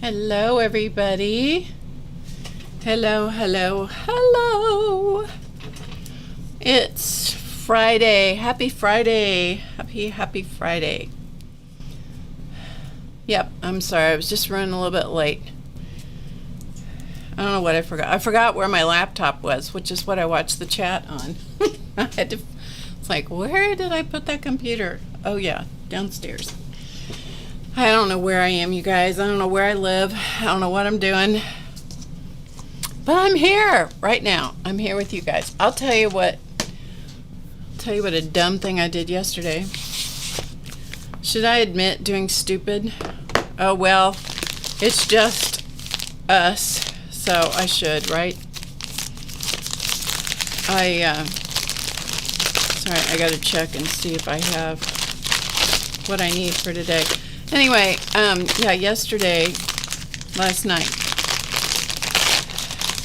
Hello, everybody. Hello, hello, hello. It's Friday. Happy Friday. Happy Friday. Yep, I'm sorry. I was just running a little bit late. I don't know what I forgot. I forgot where my laptop was, which is what I watched the chat on. It's like, where did I put that computer? Oh, yeah, downstairs. I don't know where I am, you guys. I don't know where I live. I don't know what I'm doing. But I'm here right now. I'm here with you guys. I'll tell you what a dumb thing I did yesterday. Should I admit doing stupid? Oh, well, it's just us, so I should, right? Sorry, I gotta check and see if I have what I need for today. Anyway, yeah, last night,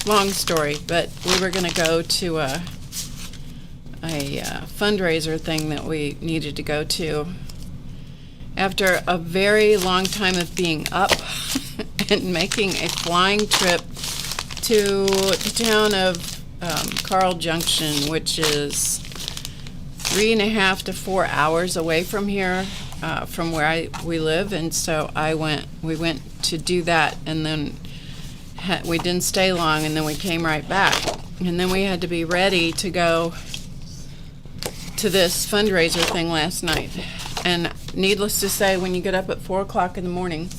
long story, but we were going to go to a fundraiser thing that we needed to go to after a very long time of being up and making a flying trip to the town of Carl Junction, which is 3.5 to 4 hours away from here. From where we live, and so we went to do that, and then we didn't stay long, and then we came right back, and then we had to be ready to go to this fundraiser thing last night. And needless to say, when you get up at 4 o'clock in the morning,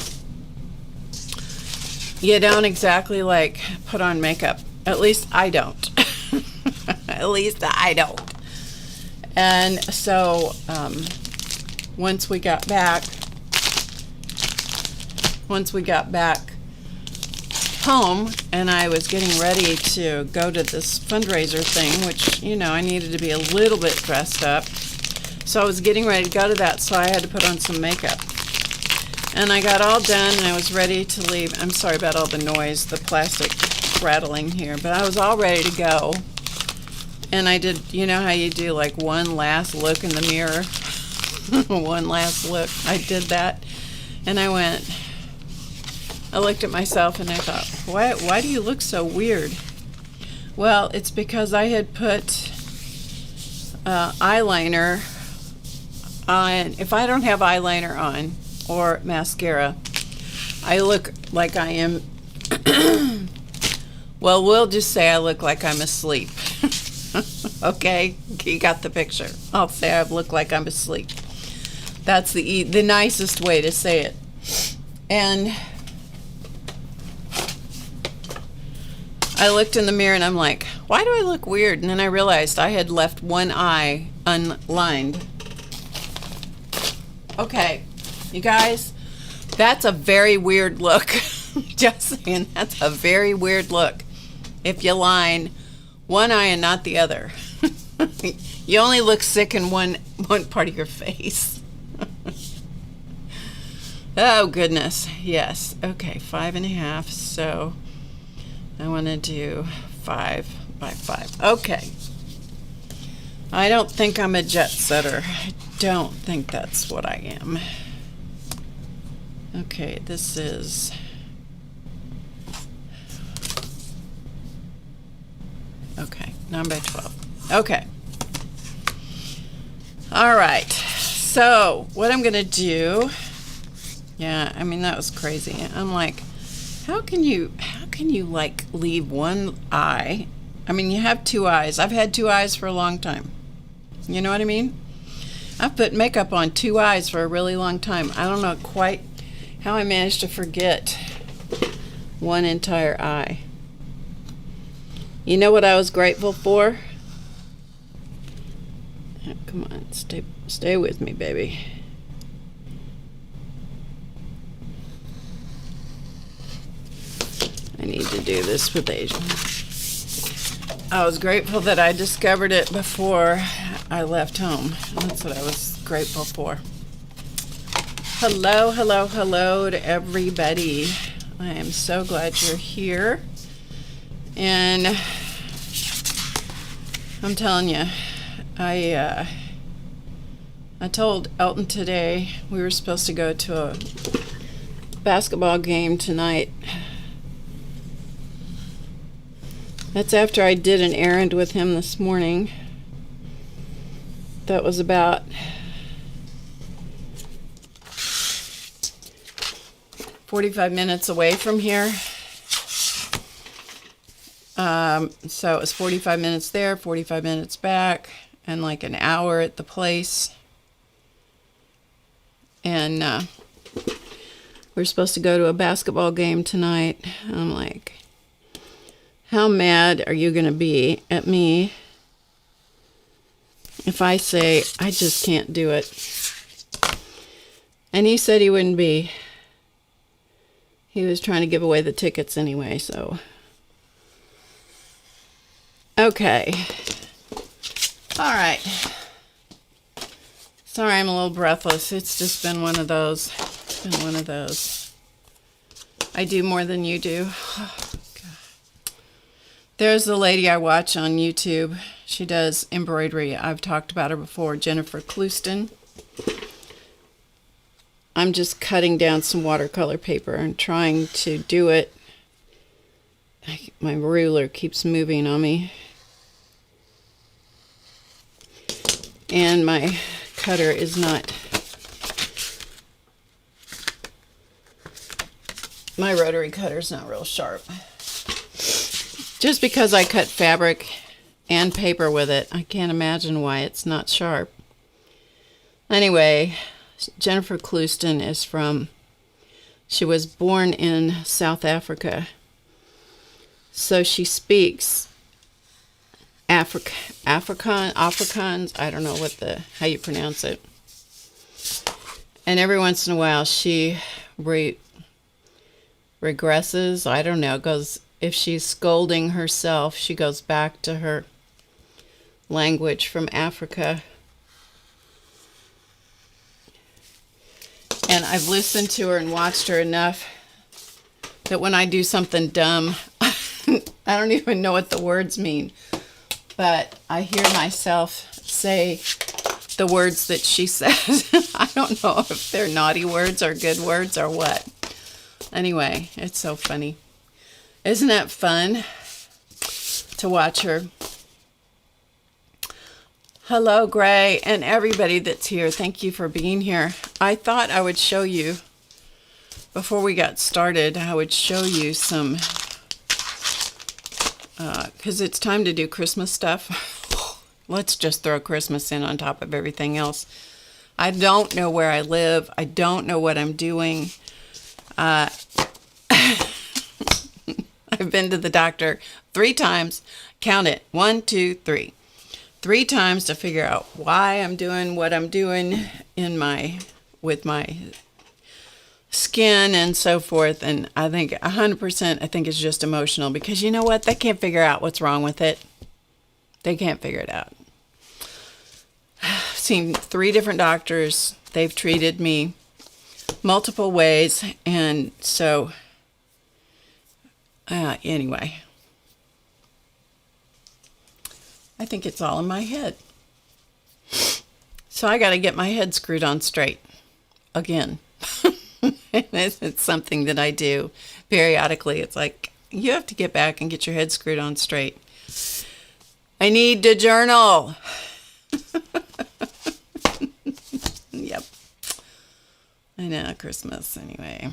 you don't exactly put on makeup. At least I don't. At least I don't. And so once we got back home and I was getting ready to go to this fundraiser thing, which, I needed to be a little bit dressed up. So I was getting ready to go to that, so I had to put on some makeup. And I got all done and I was ready to leave. I'm sorry about all the noise, the plastic rattling here, but I was all ready to go. And I did, how you do one last look in the mirror? One last look. I did that, and I looked at myself and I thought, why do you look so weird? Well, it's because I had put eyeliner on. If I don't have eyeliner on or mascara, I look like I am well, we'll just say I look like I'm asleep. Okay, you got the picture. I'll say I look like I'm asleep. That's the nicest way to say it. And I looked in the mirror and I'm like, why do I look weird? And then I realized I had left one eye unlined. Okay, you guys, that's a very weird look. Just saying, that's a very weird look. If you line one eye and not the other. You only look sick in one part of your face. Oh, goodness. Yes. Okay, 5.5. So I want to do 5 by 5. Okay. I don't think I'm a jet setter. I don't think that's what I am. Okay, this is... Okay, 9 by 12. Okay. All right. So what I'm going to do... Yeah, I mean, that was crazy. I'm like, how can you leave one eye? I mean, you have two eyes. I've had two eyes for a long time. You know what I mean? I've put makeup on two eyes for a really long time. I don't know quite how I managed to forget one entire eye. You know what I was grateful for? Oh, come on, stay with me, baby. I need to do this with Asian. I was grateful that I discovered it before I left home. That's what I was grateful for. Hello, hello, hello to everybody. I am so glad you're here. And I'm telling you, I told Elton today we were supposed to go to basketball game tonight. That's after I did an errand with him this morning. That was about 45 minutes away from here. So it was 45 minutes there, 45 minutes back, and like an hour at the place. And we're supposed to go to a basketball game tonight. I'm like, how mad are you going to be at me if I say I just can't do it? And he said he wouldn't be. He was trying to give away the tickets anyway, so. Okay. All right. Sorry, I'm a little breathless. It's just been one of those. It's been one of those. I do more than you do. Oh, God. There's the lady I watch on YouTube. She does embroidery. I've talked about her before, Jennifer Clouston. I'm just cutting down some watercolor paper and trying to do it. My ruler keeps moving on me. And my cutter is not. My rotary cutter's not real sharp. Just because I cut fabric and paper with it, I can't imagine why it's not sharp. Anyway, Jennifer Clouston is she was born in South Africa. So she speaks Afrikaans, I don't know how you pronounce it. And every once in a while she regresses, I don't know, if she's scolding herself, she goes back to her language from Africa. And I've listened to her and watched her enough that when I do something dumb, I don't even know what the words mean. But I hear myself say the words that she says. I don't know if they're naughty words or good words or what. Anyway, it's so funny. Isn't that fun to watch her? Hello, Gray, and everybody that's here. Thank you for being here. I thought I would show you, before we got started, I would show you some, because it's time to do Christmas stuff. Let's just throw Christmas in on top of everything else. I don't know where I live. I don't know what I'm doing. I've been to the doctor 3 times. Count it. 1, 2, 3. 3 times to figure out why I'm doing what I'm doing with my skin and so forth. And I think 100%, I think it's just emotional, because you know what? They can't figure out what's wrong with it. They can't figure it out. I've seen 3 different doctors. They've treated me multiple ways. And so, anyway, I think it's all in my head. So I got to get my head screwed on straight again. It's something that I do periodically. It's like, you have to get back and get your head screwed on straight. I need to journal. Yep. I know, Christmas, anyway.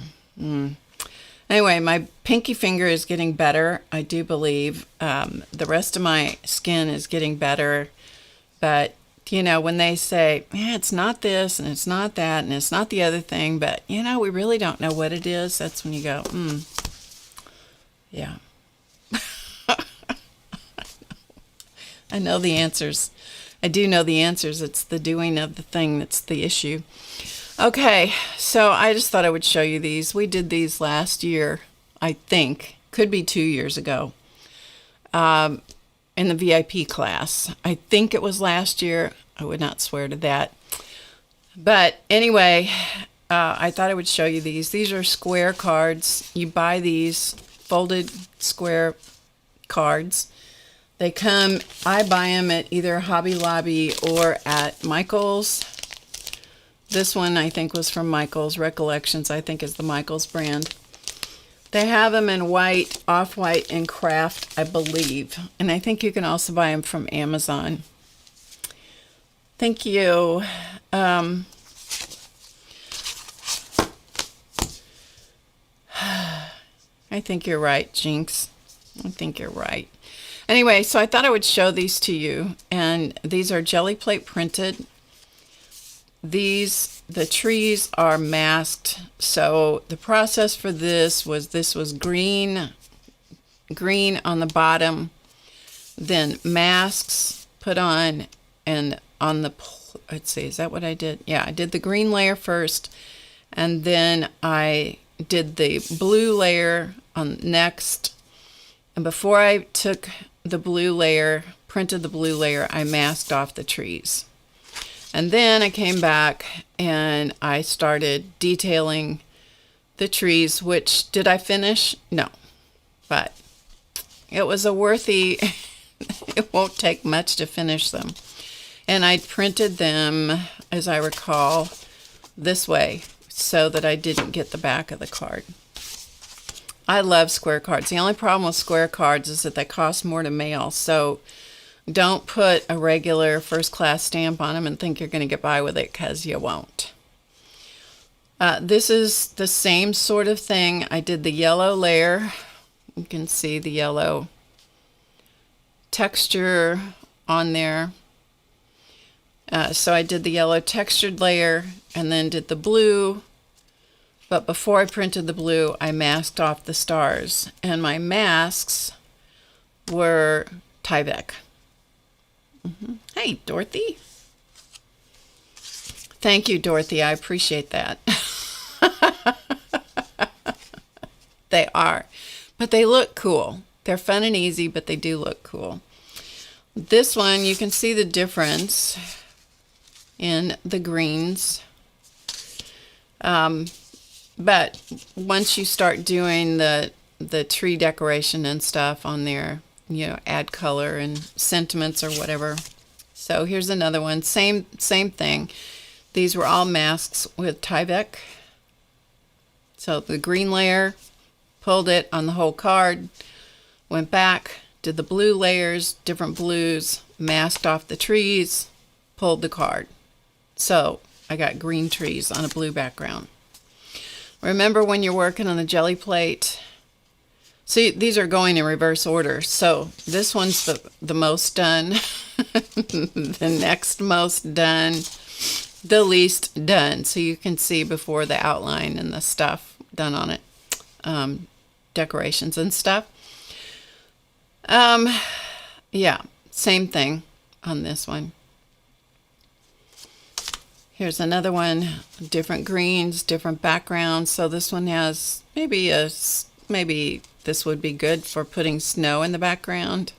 Anyway, my pinky finger is getting better, I do believe. The rest of my skin is getting better. But, you know, when they say, yeah, it's not this, and it's not that, and it's not the other thing, but, you know, we really don't know what it is, that's when you go, yeah. I know the answers. I do know the answers. It's the doing of the thing that's the issue. Okay, so I just thought I would show you these. We did these last year, I think. Could be 2 years ago. In the VIP class. I think it was last year. I would not swear to that. But anyway, I thought I would show you these. These are square cards. You buy these folded square cards. They come, I buy them at either Hobby Lobby or at Michael's. This one I think was from Michael's. Recollections, I think, is the Michael's brand. They have them in white, off-white, and craft, I believe. And I think you can also buy them from Amazon. Thank you. I think you're right, Jinx. I think you're right. Anyway, so I thought I would show these to you. And these are jelly plate printed. The trees are masked. So the process for this was green on the bottom, then masks put on, and on the, let's see, is that what I did? Yeah, I did the green layer first, and then I did the blue layer on next. And before I took the blue layer, printed the blue layer, I masked off the trees. And then I came back and I started detailing the trees, which, did I finish? No. But it was a worthy, it won't take much to finish them. And I printed them, as I recall, this way so that I didn't get the back of the card. I love square cards. The only problem with square cards is that they cost more to mail. So don't put a regular first-class stamp on them and think you're going to get by with it, because you won't. This is the same sort of thing. I did the yellow layer. You can see the yellow texture on there. So I did the yellow textured layer and then did the blue. But before I printed the blue, I masked off the stars. And my masks were Tyvek. Hey, Dorothy. Thank you, Dorothy. I appreciate that. They are. But they look cool. They're fun and easy, but they do look cool. This one, you can see the difference in the greens. But once you start doing the tree decoration and stuff on there, you know, add color and sentiments or whatever. So here's another one. Same thing. These were all masks with Tyvek. So the green layer, pulled it on the whole card, went back, did the blue layers, different blues, masked off the trees, pulled the card. So I got green trees on a blue background. Remember, when you're working on the jelly plate, see, these are going in reverse order. So this one's the most done, the next most done, the least done. So you can see before the outline and the stuff done on it, decorations and stuff. Yeah, same thing on this one. Here's another one, different greens, different backgrounds. So this one has maybe this would be good for putting snow in the background.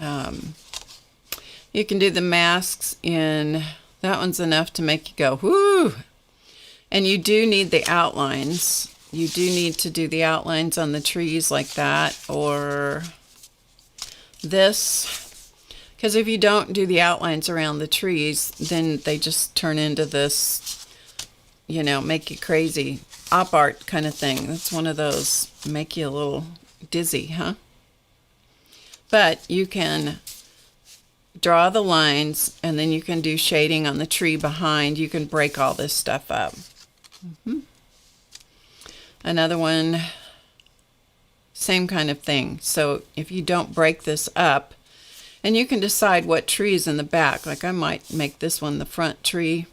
You can do the masks in, that one's enough to make you go, whoo! And you do need the outlines. You do need to do the outlines on the trees like that, or this. Because if you don't do the outlines around the trees, then they just turn into this, you know, make you crazy op art kind of thing. That's one of those make you a little dizzy, huh? But you can draw the lines, and then you can do shading on the tree behind. You can break all this stuff up. Another one, same kind of thing. So if you don't break this up, and you can decide what tree is in the back. Like I might make this one the front tree,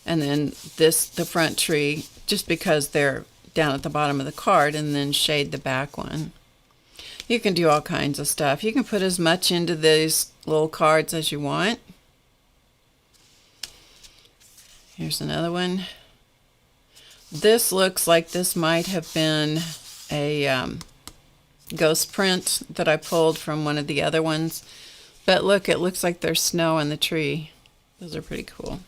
and then this the front tree, just because they're down at the bottom of the card, and then shade the back one. You can do all kinds of stuff. You can put as much into these little cards as you want. Here's another one. This looks like this might have been a ghost print that I pulled from one of the other ones. But look, it looks like there's snow on the tree. Those are pretty cool.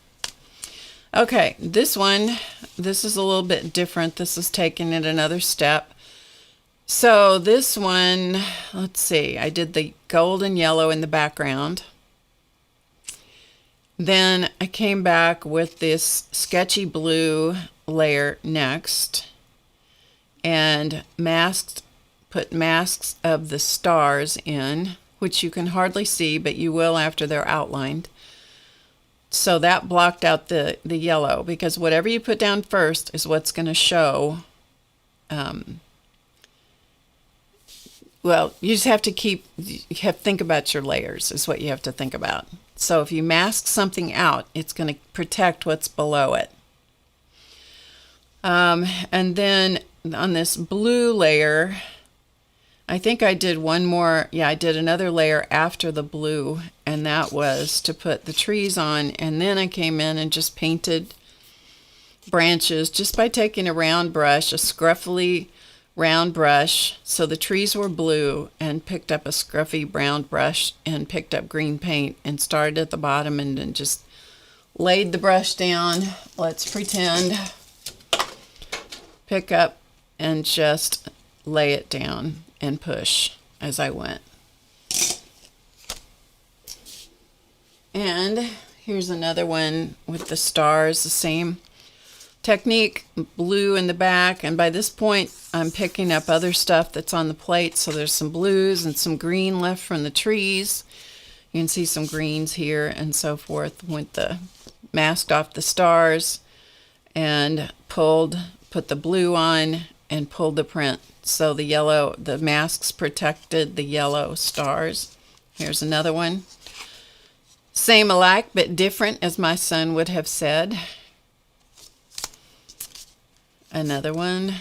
Okay, this one, this is a little bit different. This is taking it another step. So this one, let's see, I did the gold and yellow in the background. Then I came back with this sketchy blue layer next and put masks of the stars in, which you can hardly see, but you will after they're outlined. So that blocked out the yellow, because whatever you put down first is what's going to show. Well, you just have to think about your layers is what you have to think about. So if you mask something out, it's going to protect what's below it. And then on this blue layer, I think I did one more. Yeah, I did another layer after the blue, and that was to put the trees on. And then I came in and just painted branches just by taking a round brush, a scruffy round brush. So the trees were blue, and picked up a scruffy brown brush and picked up green paint and started at the bottom and then just laid the brush down. Let's pretend. Pick up and just lay it down and push as I went. And here's another one with the stars, the same technique, blue in the back. And by this point, I'm picking up other stuff that's on the plate. So there's some blues and some green left from the trees. You can see some greens here and so forth. Masked off the stars and put the blue on and pulled the print. So the masks protected the yellow stars. Here's another one. Same alike, but different, as my son would have said. Another one.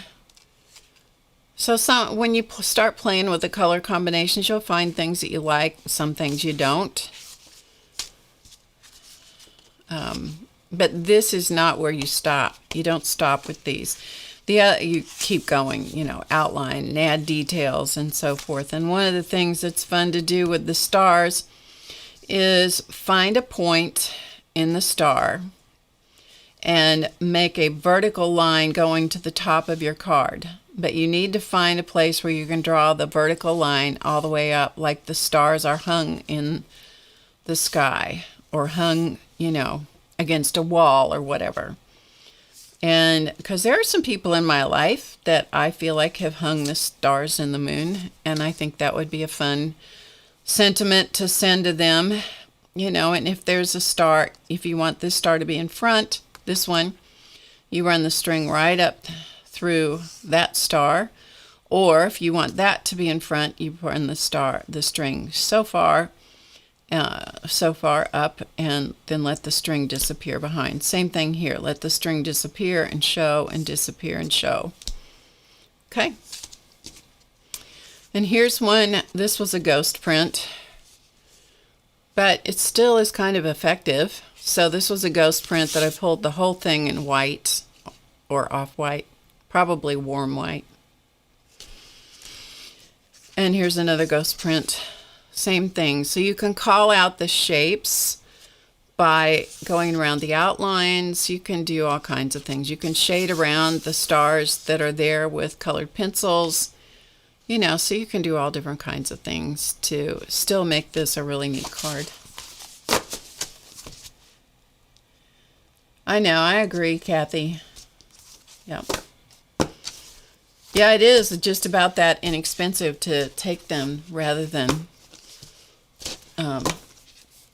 So when you start playing with the color combinations, you'll find things that you like, some things you don't. But this is not where you stop. You don't stop with these. You keep going, outline and add details and so forth. And one of the things that's fun to do with the stars is find a point in the star and make a vertical line going to the top of your card. But you need to find a place where you can draw the vertical line all the way up, like the stars are hung in the sky or hung, against a wall or whatever. And because there are some people in my life that I feel like have hung the stars in the moon, and I think that would be a fun sentiment to send to them, and if there's a star, if you want this star to be in front, this one, you run the string right up through that star, or if you want that to be in front, you run the string so far up, and then let the string disappear behind. Same thing here. Let the string disappear and show and disappear and show. Okay. And here's one. This was a ghost print, but it still is kind of effective. So this was a ghost print that I pulled the whole thing in white or off-white, probably warm white. And here's another ghost print. Same thing. So you can call out the shapes by going around the outlines. You can do all kinds of things. You can shade around the stars that are there with colored pencils. So you can do all different kinds of things to still make this a really neat card. I know, I agree, Kathy. Yep. Yeah, it is just about that inexpensive to take them rather than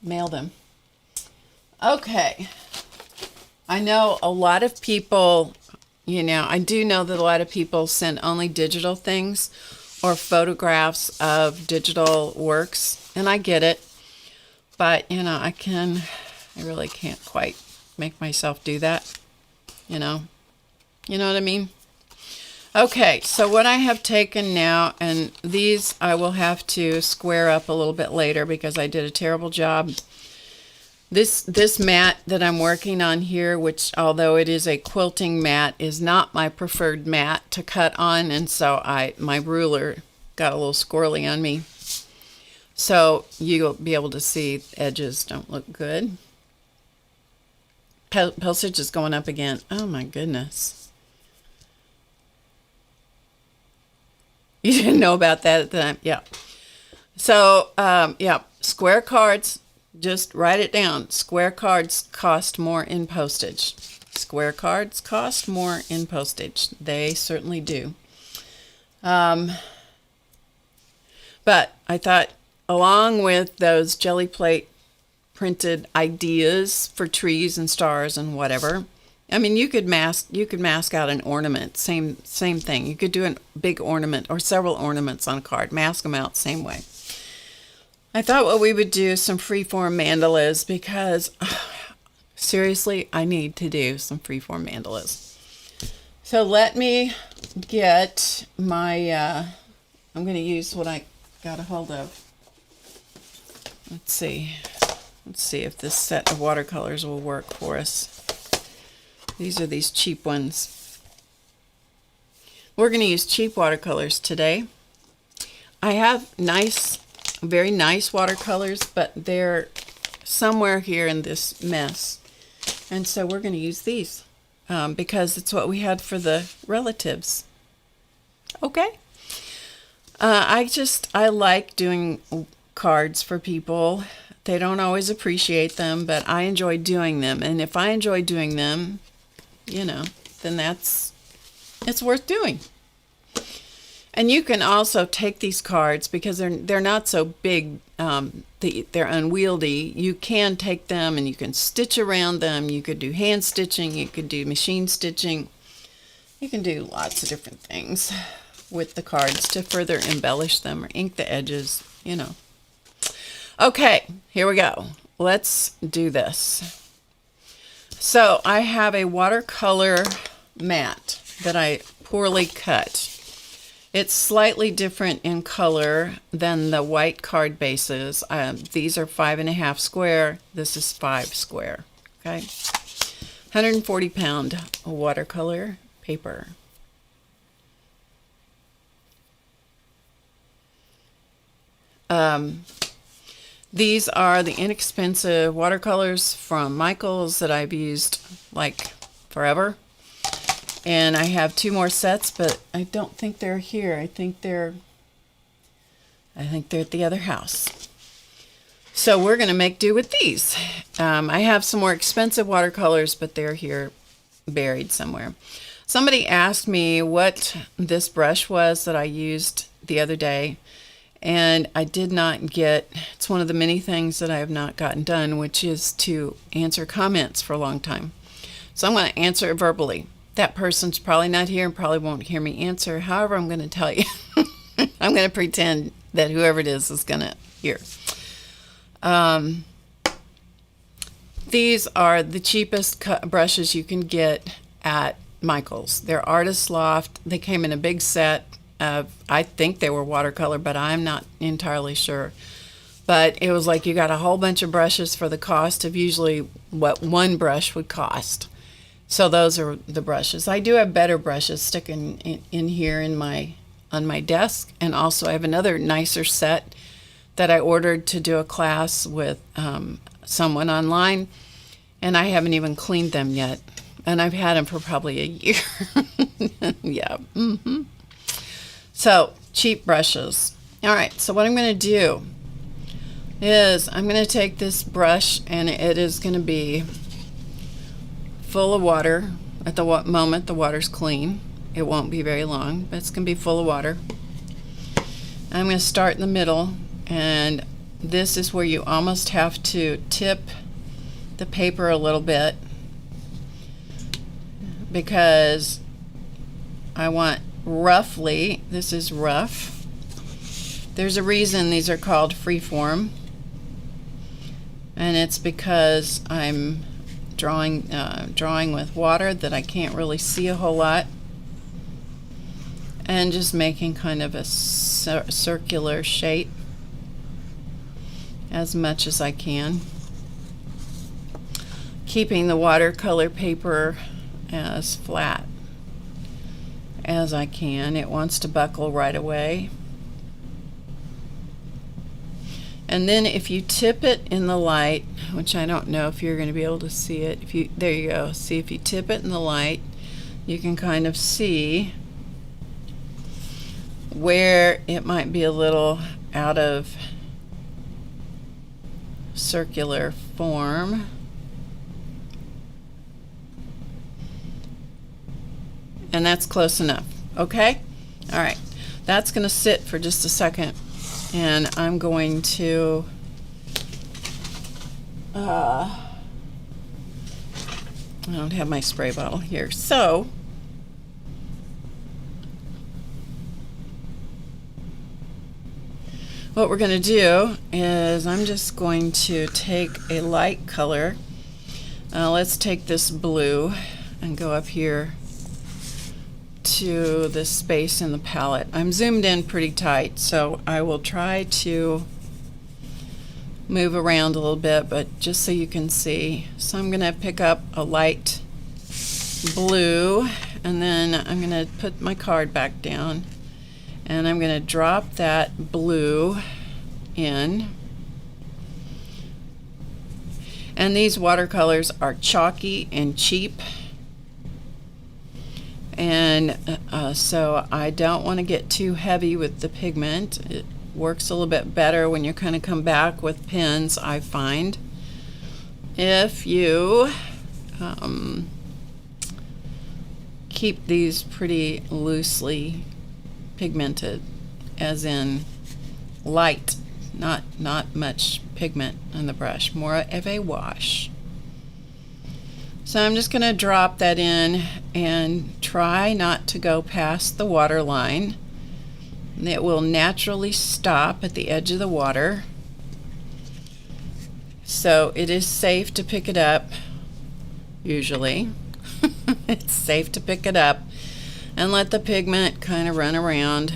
mail them. Okay. I know a lot of people, I do know that a lot of people send only digital things or photographs of digital works, and I get it, but I really can't quite make myself do that. You know what I mean? Okay, so what I have taken now, and these I will have to square up a little bit later because I did a terrible job. This mat that I'm working on here, which although it is a quilting mat, is not my preferred mat to cut on, and so my ruler got a little squirrely on me. So you'll be able to see edges don't look good. Postage is going up again. Oh my goodness. You didn't know about that at the time? Yeah. So, square cards, Just write it down. Square cards cost more in postage. Square cards cost more in postage. They certainly do. But I thought, along with those jelly plate printed ideas for trees and stars and whatever, I mean, you could mask out an ornament. Same thing. You could do a big ornament or several ornaments on a card. Mask them out same way. I thought what we would do some freeform mandalas because seriously, I need to do some freeform mandalas. So let me get my, I'm going to use what I got a hold of. Let's see if this set of watercolors will work for us. These are these cheap ones. We're going to use cheap watercolors today. I have very nice watercolors, but they're somewhere here in this mess. And so we're going to use these because it's what we had for the relatives. Okay. I like doing cards for people. They don't always appreciate them, but I enjoy doing them. And if I enjoy doing them, then it's worth doing. And you can also take these cards because they're not so big, they're unwieldy. You can take them and you can stitch around them. You could do hand stitching, you could do machine stitching. You can do lots of different things with the cards to further embellish them or ink the edges, Okay, here we go. Let's do this. So I have a watercolor mat that I poorly cut. It's slightly different in color than the white card bases. These are 5.5 square. This is 5 square. Okay, 140-pound watercolor paper. These are the inexpensive watercolors from Michaels that I've used like forever. And I have 2 more sets, but I don't think they're here. I think they're at the other house. So we're going to make do with these. I have some more expensive watercolors, but they're here buried somewhere. Somebody asked me what this brush was that I used the other day. And I did not it's one of the many things that I have not gotten done, which is to answer comments for a long time. So I'm going to answer it verbally. That person's probably not here and probably won't hear me answer. However, I'm going to tell you. I'm going to pretend that whoever it is going to hear. These are the cheapest brushes you can get at Michaels. They're Artist Loft. They came in a big set. I think they were watercolor, but I'm not entirely sure. But it was like you got a whole bunch of brushes for the cost of usually what one brush would cost. So those are the brushes. I do have better brushes sticking in here on my desk, and also I have another nicer set that I ordered to do a class with someone online, and I haven't even cleaned them yet. And I've had them for probably a year. Yeah. Mm-hmm. So, cheap brushes. All right, so what I'm going to do is I'm going to take this brush, and it is going to be full of water. At the moment the water's clean. It won't be very long, but it's going to be full of water. I'm going to start in the middle, and this is where you almost have to tip the paper a little bit because I want roughly, this is rough. There's a reason these are called freeform, and it's because I'm drawing with water that I can't really see a whole lot, and just making kind of a circular shape as much as I can, keeping the watercolor paper as flat as I can. It wants to buckle right away. And then if you tip it in the light, which I don't know if you're going to be able to see it, there you go. See, if you tip it in the light, you can kind of see where it might be a little out of circular form. And that's close enough. Okay? All right. That's going to sit for just a second. And I'm going to I don't have my spray bottle here. So what we're going to do is I'm just going to take a light color. Let's take this blue and go up here to this space in the palette. I'm zoomed in pretty tight, so I will try to move around a little bit, but just so you can see. So I'm going to pick up a light blue, and then I'm going to put my card back down, and I'm going to drop that blue in. And these watercolors are chalky and cheap. And so I don't want to get too heavy with the pigment. It works a little bit better when you kind of come back with pens, I find. If you keep these pretty loosely pigmented, as in light, not much pigment on the brush, more of a wash. So I'm just going to drop that in and try not to go past the water line. It will naturally stop at the edge of the water. So it is safe to pick it up, usually. It's safe to pick it up and let the pigment kind of run around.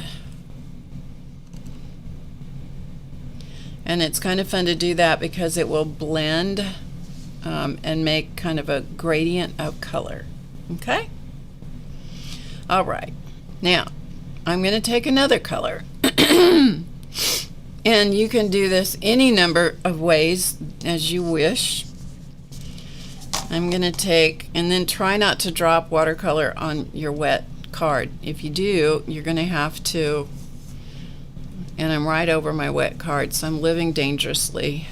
And it's kind of fun to do that because it will blend and make kind of a gradient of color. Okay? All right. Now, I'm going to take another color. And you can do this any number of ways as you wish. I'm going to take, and then try not to drop watercolor on your wet card. If you do, you're going to have to, and I'm right over my wet card, so I'm living dangerously.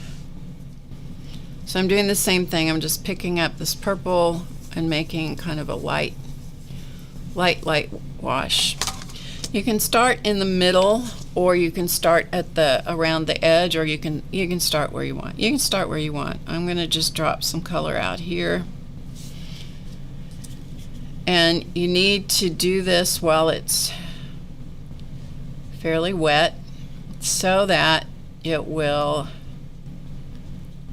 So I'm doing the same thing. I'm just picking up this purple and making kind of a light wash. You can start in the middle, or you can start at the around the edge, or you can start where you want. You can start where you want. I'm going to just drop some color out here. And you need to do this while it's fairly wet so that it will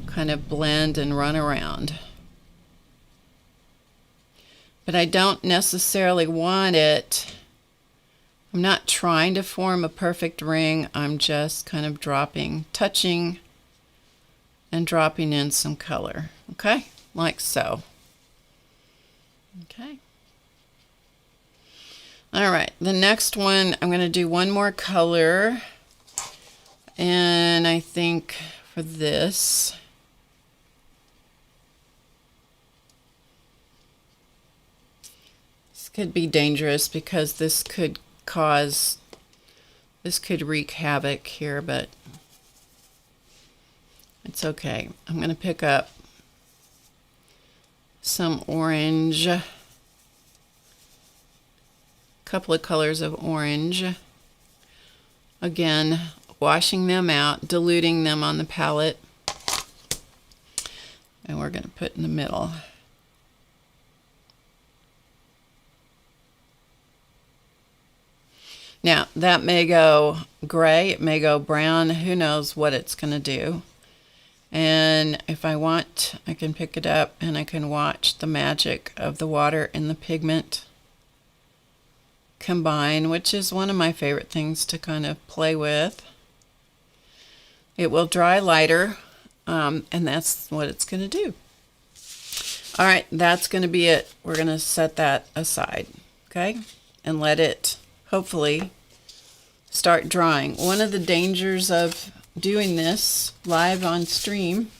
kind of blend and run around. But I don't necessarily want it, I'm not trying to form a perfect ring, I'm just kind of touching and dropping in some color, okay? Like so. Okay. All right, the next one, I'm going to do one more color, and I think for this, could be dangerous because this could wreak havoc here, but it's okay. I'm going to pick up some orange, a couple of colors of orange. Again, washing them out, diluting them on the palette, and we're going to put in the middle. Now, that may go gray, it may go brown, who knows what it's going to do. And if I want, I can pick it up and I can watch the magic of the water and the pigment combine, which is one of my favorite things to kind of play with. It will dry lighter, and that's what it's going to do. All right, that's going to be it. We're going to set that aside, okay? And let it hopefully start drying. One of the dangers of doing this live on stream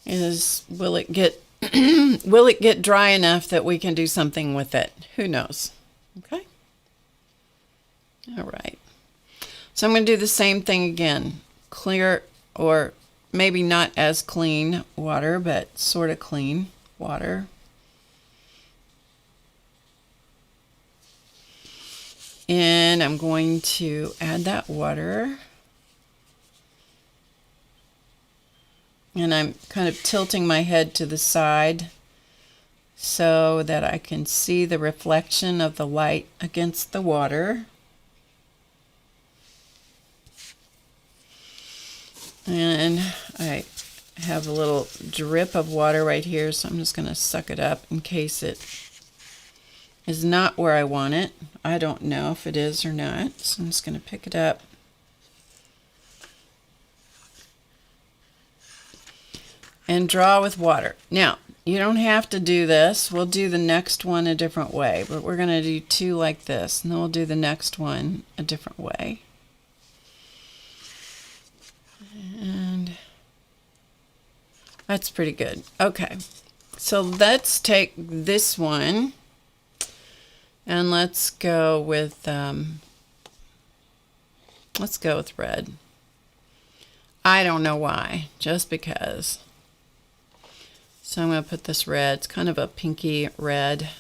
is, will it get dry enough that we can do something with it? Who knows? Okay. All right. So I'm going to do the same thing again. Clear or maybe not as clean water, but sort of clean water. And I'm going to add that water. And I'm kind of tilting my head to the side so that I can see the reflection of the light against the water. And I have a little drip of water right here, so I'm just going to suck it up in case it is not where I want it. I don't know if it is or not, so I'm just going to pick it up. And draw with water. Now, you don't have to do this. We'll do the next one a different way, but we're going to do two like this, and then we'll do the next one a different way. And that's pretty good. Okay, so let's take this one and let's go with red. I don't know why, just because. So I'm going to put this red. It's kind of a pinky red.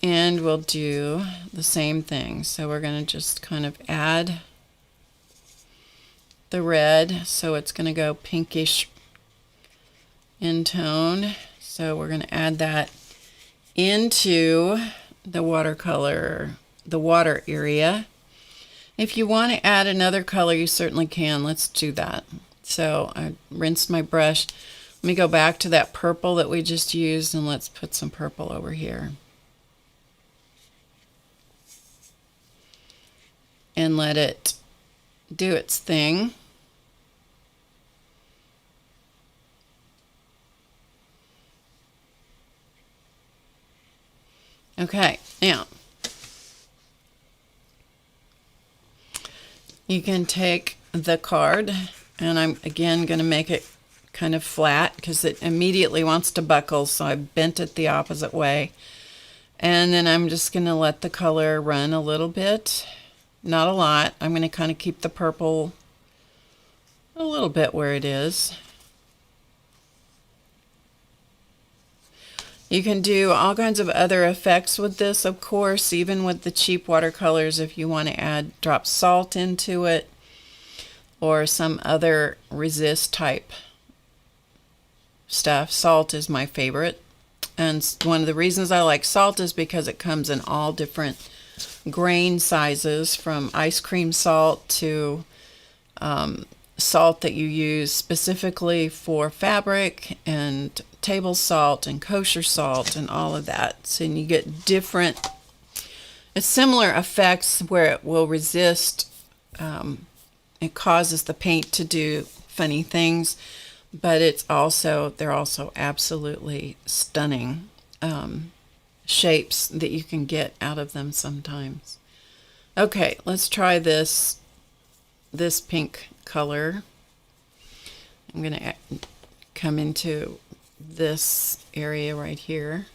And we'll do the same thing. So we're going to just kind of add the red. So it's going to go pinkish in tone. So we're going to add that into the watercolor, the water area. If you want to add another color, you certainly can. Let's do that. So I rinsed my brush. Let me go back to that purple that we just used, and let's put some purple over here. And let it do its thing. Okay, now you can take the card, and I'm again going to make it kind of flat because it immediately wants to buckle, so I bent it the opposite way. And then I'm just going to let the color run a little bit, not a lot. I'm going to kind of keep the purple a little bit where it is. You can do all kinds of other effects with this, of course, even with the cheap watercolors if you want to drop salt into it or some other resist type stuff. Salt is my favorite. And one of the reasons I like salt is because it comes in all different grain sizes, from ice cream salt to salt that you use specifically for fabric, and table salt and kosher salt and all of that. So you get different, it's similar effects where it will resist, it causes the paint to do funny things, but they're also absolutely stunning shapes that you can get out of them sometimes. Okay, let's try this pink color. I'm going to come into this area right here.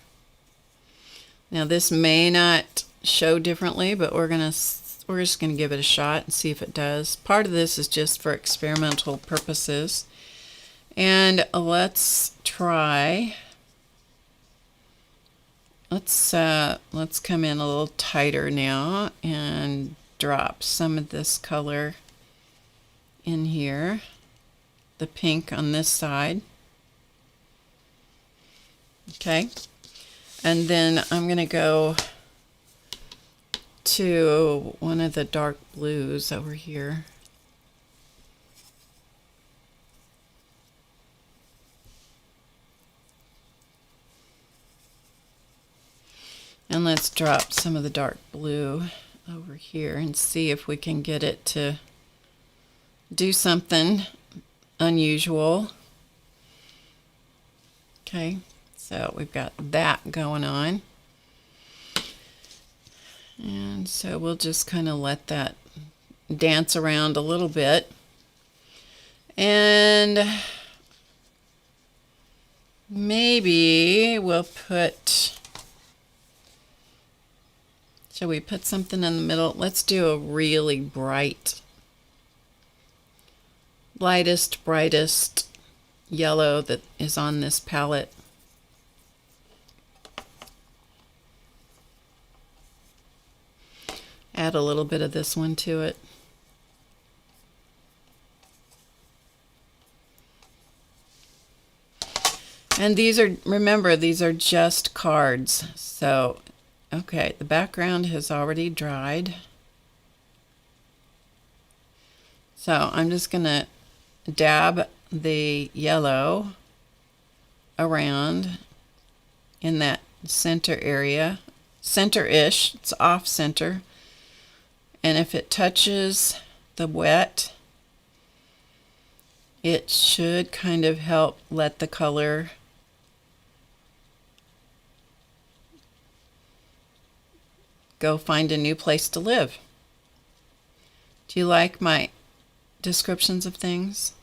Now this may not show differently, but we're just going to give it a shot and see if it does. Part of this is just for experimental purposes. And let's try, let's come in a little tighter now and drop some of this color in here, the pink on this side. Okay, and then I'm going to go to one of the dark blues over here. And let's drop some of the dark blue over here and see if we can get it to do something unusual. Okay, so we've got that going on. And so we'll just kind of let that dance around a little bit. And maybe we'll put Shall we put something in the middle? Let's do a really bright, lightest, brightest yellow that is on this palette. Add a little bit of this one to it. And these are, remember, these are just cards. So, okay, the background has already dried. So I'm just going to dab the yellow around in that center area, center-ish, it's off center. And if it touches the wet, it should kind of help let the color go find a new place to live. Do you like my descriptions of things?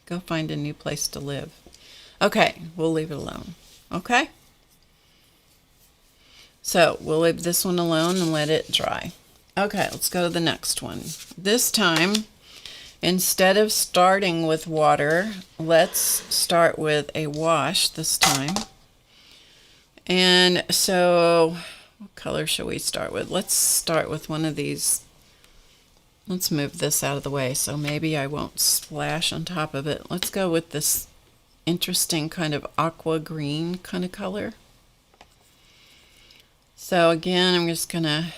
Go find a new place to live. Okay, we'll leave it alone. Okay? So we'll leave this one alone and let it dry. Okay, let's go to the next one. This time, instead of starting with water, let's start with a wash this time. And so, what color shall we start with? Let's start with one of these. Let's move this out of the way so maybe I won't splash on top of it. Let's go with this interesting kind of aqua green kind of color. So again, I'm just going to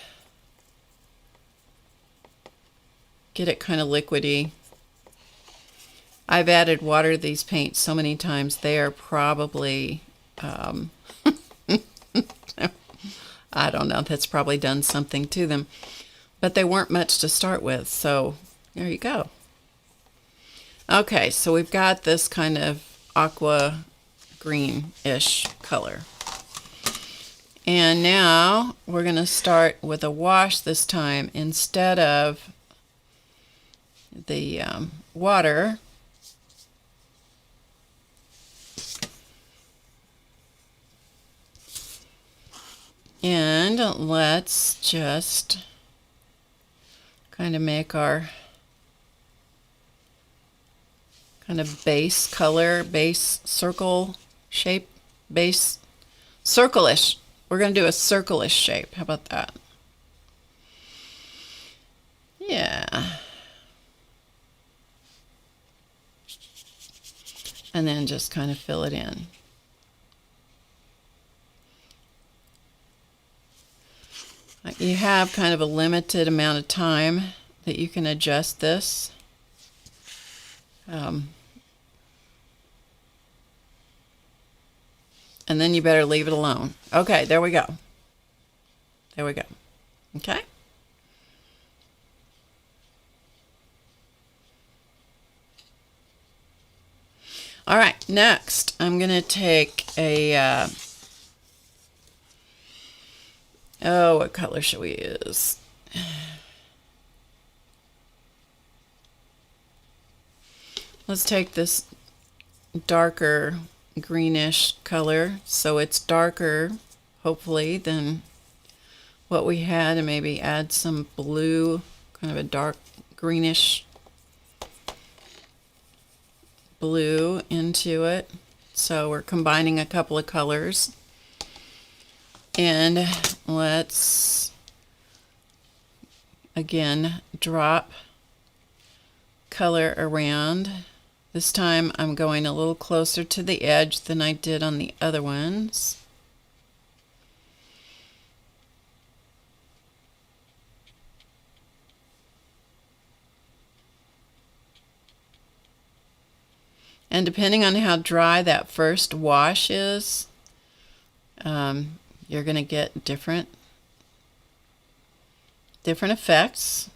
get it kind of liquidy. I've added water to these paints so many times, they are probably, I don't know, that's probably done something to them. But they weren't much to start with, so there you go. Okay, so we've got this kind of aqua green-ish color. And now we're going to start with a wash this time instead of the water. And let's just kind of make our kind of base color, base circle shape, base circle-ish. We're going to do a circle-ish shape. How about that? Yeah. And then just kind of fill it in. You have kind of a limited amount of time that you can adjust this. And then you better leave it alone. Okay, there we go. There we go. Okay. All right, next I'm going to take a... oh, what color should we use? Let's take this darker greenish color, so it's darker, hopefully, than what we had, and maybe add some blue, kind of a dark greenish blue into it. So we're combining a couple of colors. And let's again drop color around. This time I'm going a little closer to the edge than I did on the other ones. And depending on how dry that first wash is, you're going to get different effects.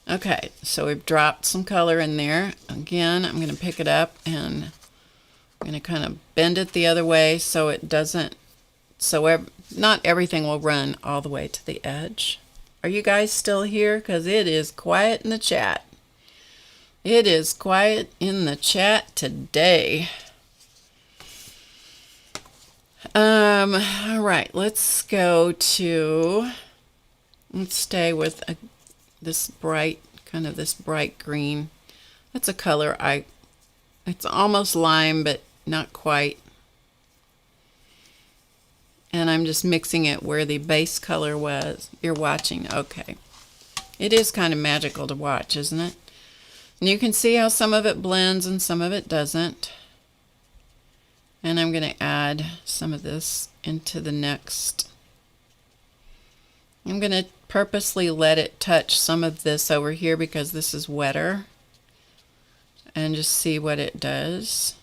Okay, so we've dropped some color in there. Again, I'm going to pick it up and I'm going to kind of bend it the other way so it doesn't, not everything will run all the way to the edge. Are you guys still here? Because it is quiet in the chat. It is quiet in the chat today. All right, let's stay with this bright, kind of this bright green. That's a color it's almost lime, but not quite. And I'm just mixing it where the base color was. You're watching, okay. It is kind of magical to watch, isn't it? And you can see how some of it blends and some of it doesn't. And I'm going to add some of this into the next. I'm going to purposely let it touch some of this over here because this is wetter. And just see what it does.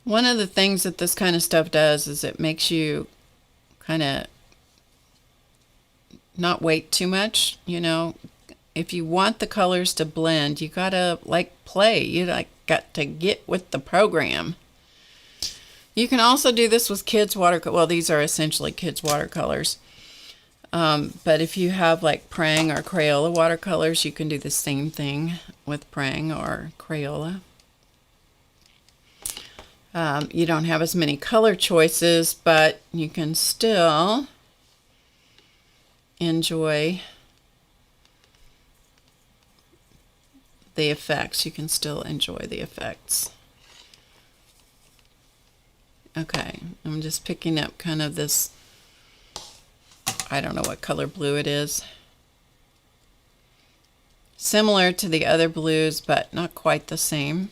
One of the things that this kind of stuff does is it makes you kind of not wait too much, you know. If you want the colors to blend, you gotta play. You got to get with the program. You can also do this with kids watercolor. Well, these are essentially kids watercolors. But if you have Prang or Crayola watercolors, you can do the same thing with Prang or Crayola. You don't have as many color choices, but you can still enjoy the effects. You can still enjoy the effects. Okay, I'm just picking up kind of this, I don't know what color blue it is. Similar to the other blues, but not quite the same.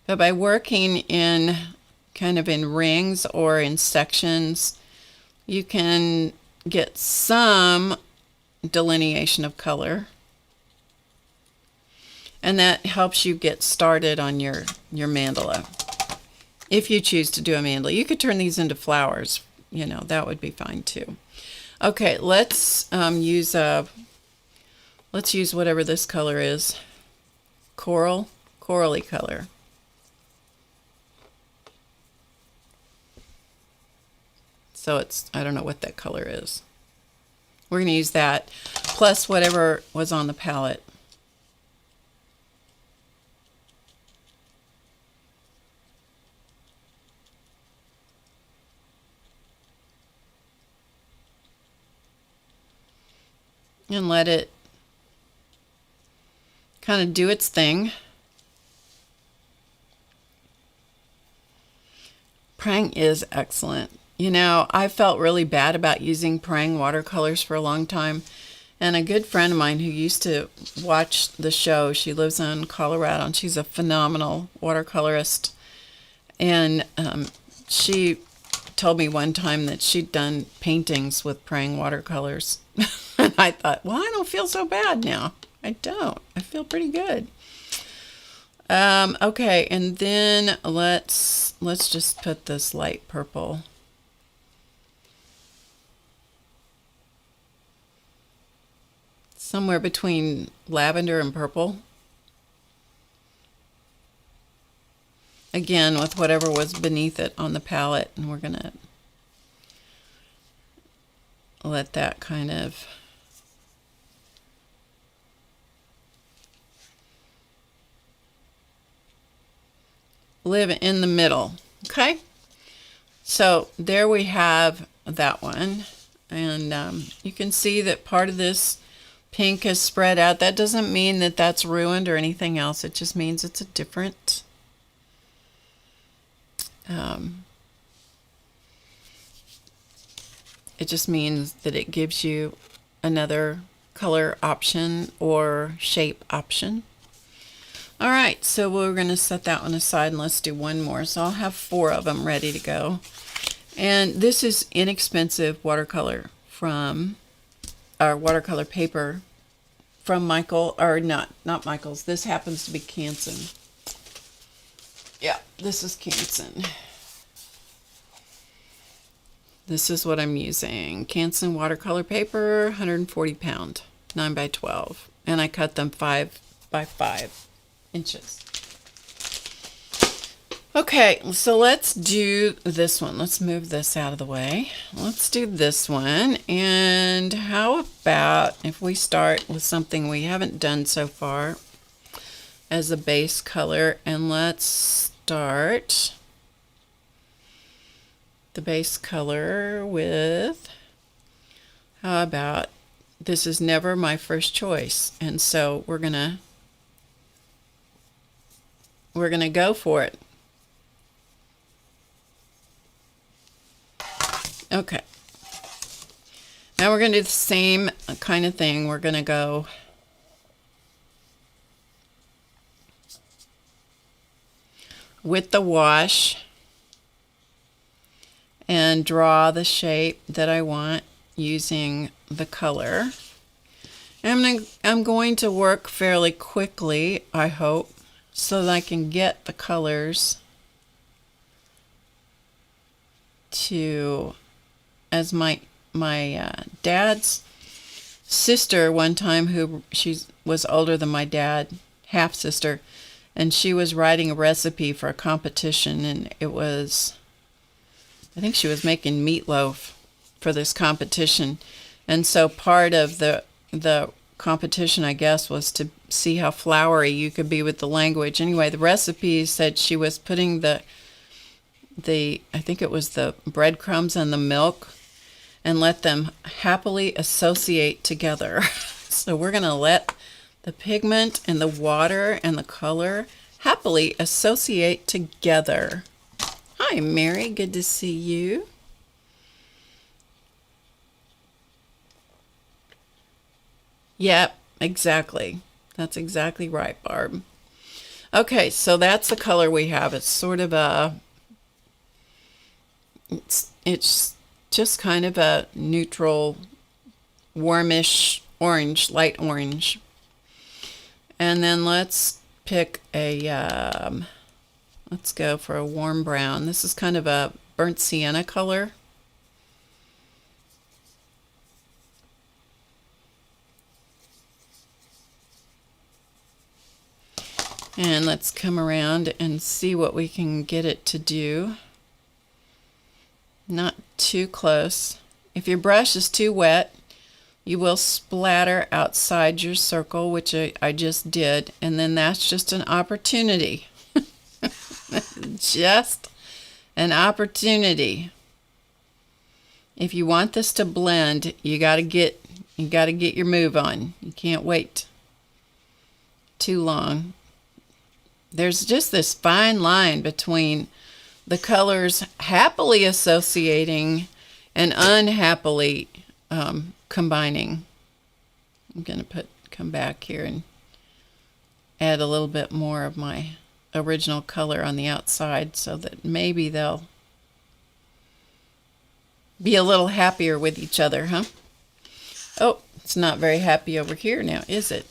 But by working in kind of in rings or in sections, you can get some delineation of color. And that helps you get started on your mandala. If you choose to do a mandala, you could turn these into flowers. You know, that would be fine too. Okay, let's use whatever this color is. Corally color. So I don't know what that color is. We're going to use that plus whatever was on the palette. And let it kind of do its thing. Prang is excellent. You know, I felt really bad about using Prang watercolors for a long time. And a good friend of mine who used to watch the show, she lives in Colorado, and she's a phenomenal watercolorist. And she told me one time that she'd done paintings with Prang watercolors. And I thought, well, I don't feel so bad now. I don't. I feel pretty good. Okay, and then let's just put this light purple. Somewhere between lavender and purple. Again, with whatever was beneath it on the palette, and we're going to let that kind of live in the middle. Okay, so there we have that one, and you can see that part of this pink is spread out. That doesn't mean that that's ruined or anything else. It just means it's a different it just means that it gives you another color option or shape option. All right, so we're going to set that one aside, and let's do one more. So I'll have 4 of them ready to go. And this is inexpensive watercolor from our watercolor paper from Michael, or not Michael's. This happens to be Canson. Yeah, this is Canson. This is what I'm using. Canson watercolor paper, 140 pound, 9 by 12. And I cut them 5 by 5 inches. Okay, so let's do this one. Let's move this out of the way. Let's do this one. And how about if we start with something we haven't done so far as a base color, and let's start the base color with, how about, this is never my first choice, and so we're gonna go for it. Okay, now we're going to do the same kind of thing. We're going to go with the wash and draw the shape that I want using the color. And I'm going to work fairly quickly, I hope, so that I can get the colors to, as my dad's sister one time, who she was older than my dad, half sister, and she was writing a recipe for a competition, and it was, I think she was making meatloaf for this competition, and so part of the competition, I guess, was to see how flowery you could be with the language. Anyway, the recipe said she was putting the I think it was the breadcrumbs and the milk, and let them happily associate together. So we're going to let the pigment and the water and the color happily associate together. Hi, Mary. Good to see you. Yep, exactly. That's exactly right, Barb. Okay, so that's the color we have. It's sort of a, it's just kind of a neutral, warmish orange, light orange. And then let's pick a, let's go for a warm brown. This is kind of a burnt sienna color. And let's come around and see what we can get it to do. Not too close. If your brush is too wet, you will splatter outside your circle, which I just did, and then that's just an opportunity. Just an opportunity. If you want this to blend, you got to get your move on. You can't wait too long. There's just this fine line between the colors happily associating and unhappily combining. I'm going to come back here and add a little bit more of my original color on the outside so that maybe they'll be a little happier with each other, huh? Oh, it's not very happy over here now, is it?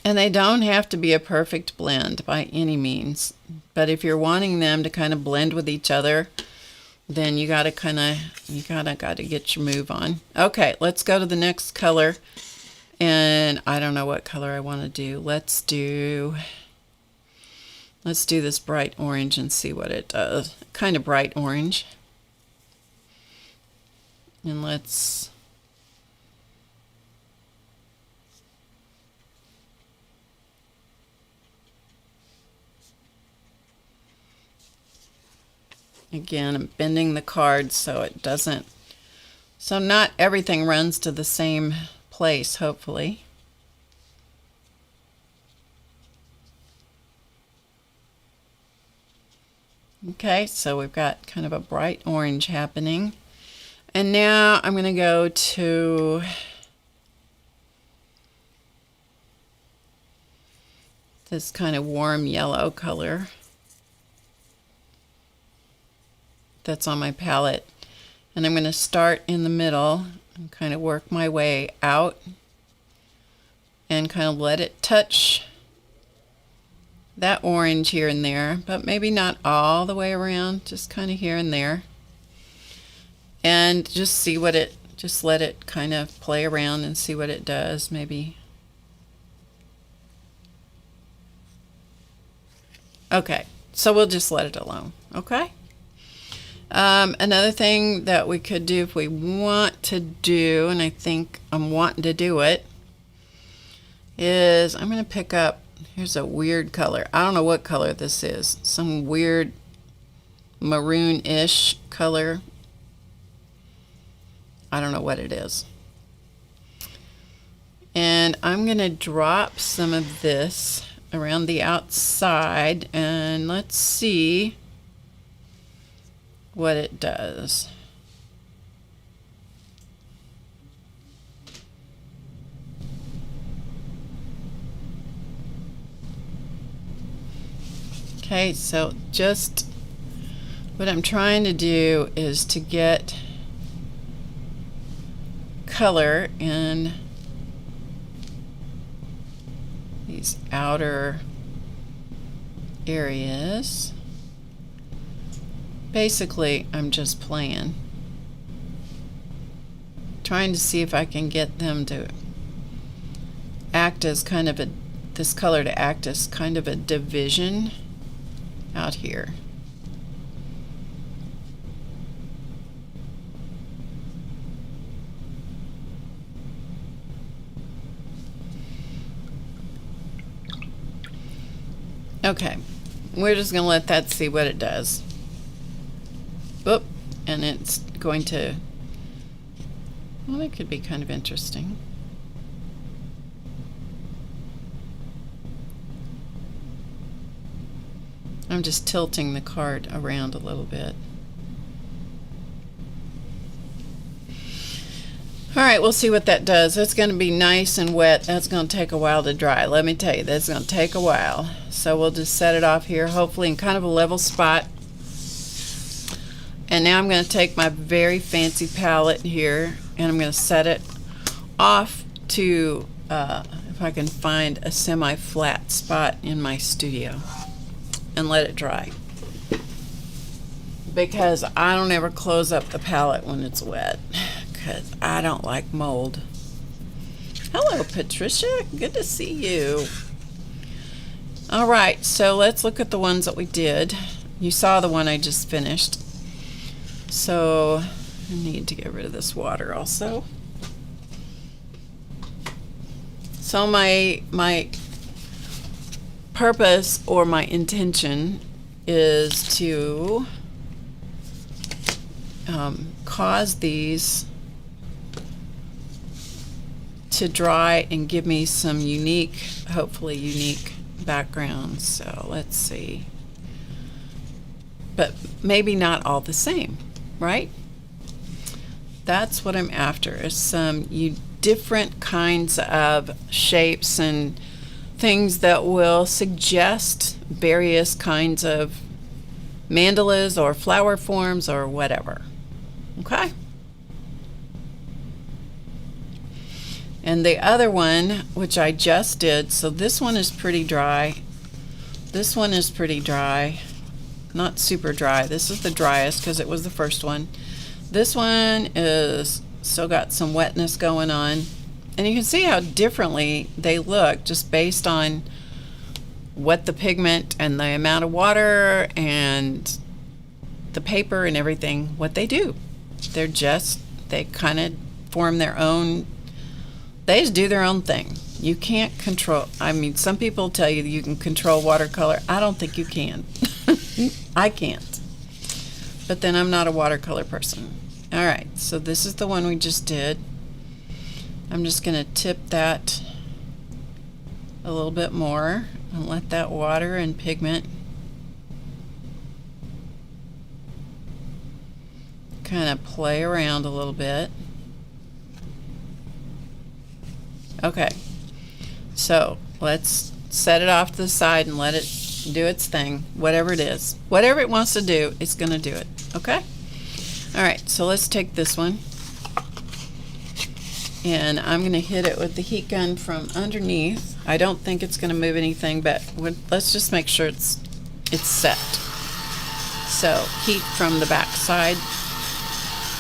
And they don't have to be a perfect blend by any means, but if you're wanting them to kind of blend with each other, then you gotta get your move on. Okay, let's go to the next color, and I don't know what color I want to do. Let's do this bright orange and see what it does. Kind of bright orange, and let's. Again, I'm bending the card so it doesn't, so not everything runs to the same place, hopefully. Okay, so we've got kind of a bright orange happening. And now I'm going to go to this kind of warm yellow color that's on my palette, and I'm going to start in the middle and kind of work my way out and kind of let it touch that orange here and there, but maybe not all the way around, just kind of here and there, and just see what it Just let it kind of play around and see what it does, maybe. Okay, so we'll just let it alone, okay? Another thing that we could do if we want to do, and I think I'm wanting to do it, is I'm going to pick up, here's a weird color. I don't know what color this is. Some weird maroon-ish color. I don't know what it is. And I'm going to drop some of this around the outside, and let's see what it does. Okay, so just what I'm trying to do is to get color in these outer areas. Basically, I'm just playing, trying to see if I can get them to act as kind of a, this color to act as kind of a division out here. Okay, we're just going to let that see what it does. Oop, and it's going to, well, that could be kind of interesting. I'm just tilting the card around a little bit. All right, we'll see what that does. It's going to be nice and wet. That's going to take a while to dry. Let me tell you, that's going to take a while. So we'll just set it off here, hopefully in kind of a level spot. And now I'm going to take my very fancy palette here, and I'm going to set it off to, if I can find a semi-flat spot in my studio, and let it dry. Because I don't ever close up the palette when it's wet, because I don't like mold. Hello, Patricia. Good to see you. All right, so let's look at the ones that we did. You saw the one I just finished. So I need to get rid of this water also. So my purpose or my intention is to cause these to dry and give me some unique, hopefully unique backgrounds. So let's see. But maybe not all the same, right? That's what I'm after, is some different kinds of shapes and things that will suggest various kinds of mandalas or flower forms or whatever. Okay? And the other one, which I just did, so this one is pretty dry. This one is pretty dry. Not super dry. This is the driest because it was the first one. This one is still got some wetness going on. And you can see how differently they look just based on what the pigment and the amount of water and the paper and everything, what they do. They kind of form their own, they just do their own thing. You can't control, I mean, some people tell you you can control watercolor. I don't think you can. I can't. But then I'm not a watercolor person. All right, so this is the one we just did. I'm just going to tip that a little bit more and let that water and pigment kind of play around a little bit. Okay, so let's set it off to the side and let it do its thing, whatever it is. Whatever it wants to do, it's going to do it, okay? All right, so let's take this one, and I'm going to hit it with the heat gun from underneath. I don't think it's going to move anything, but let's just make sure it's set. So heat from the back side.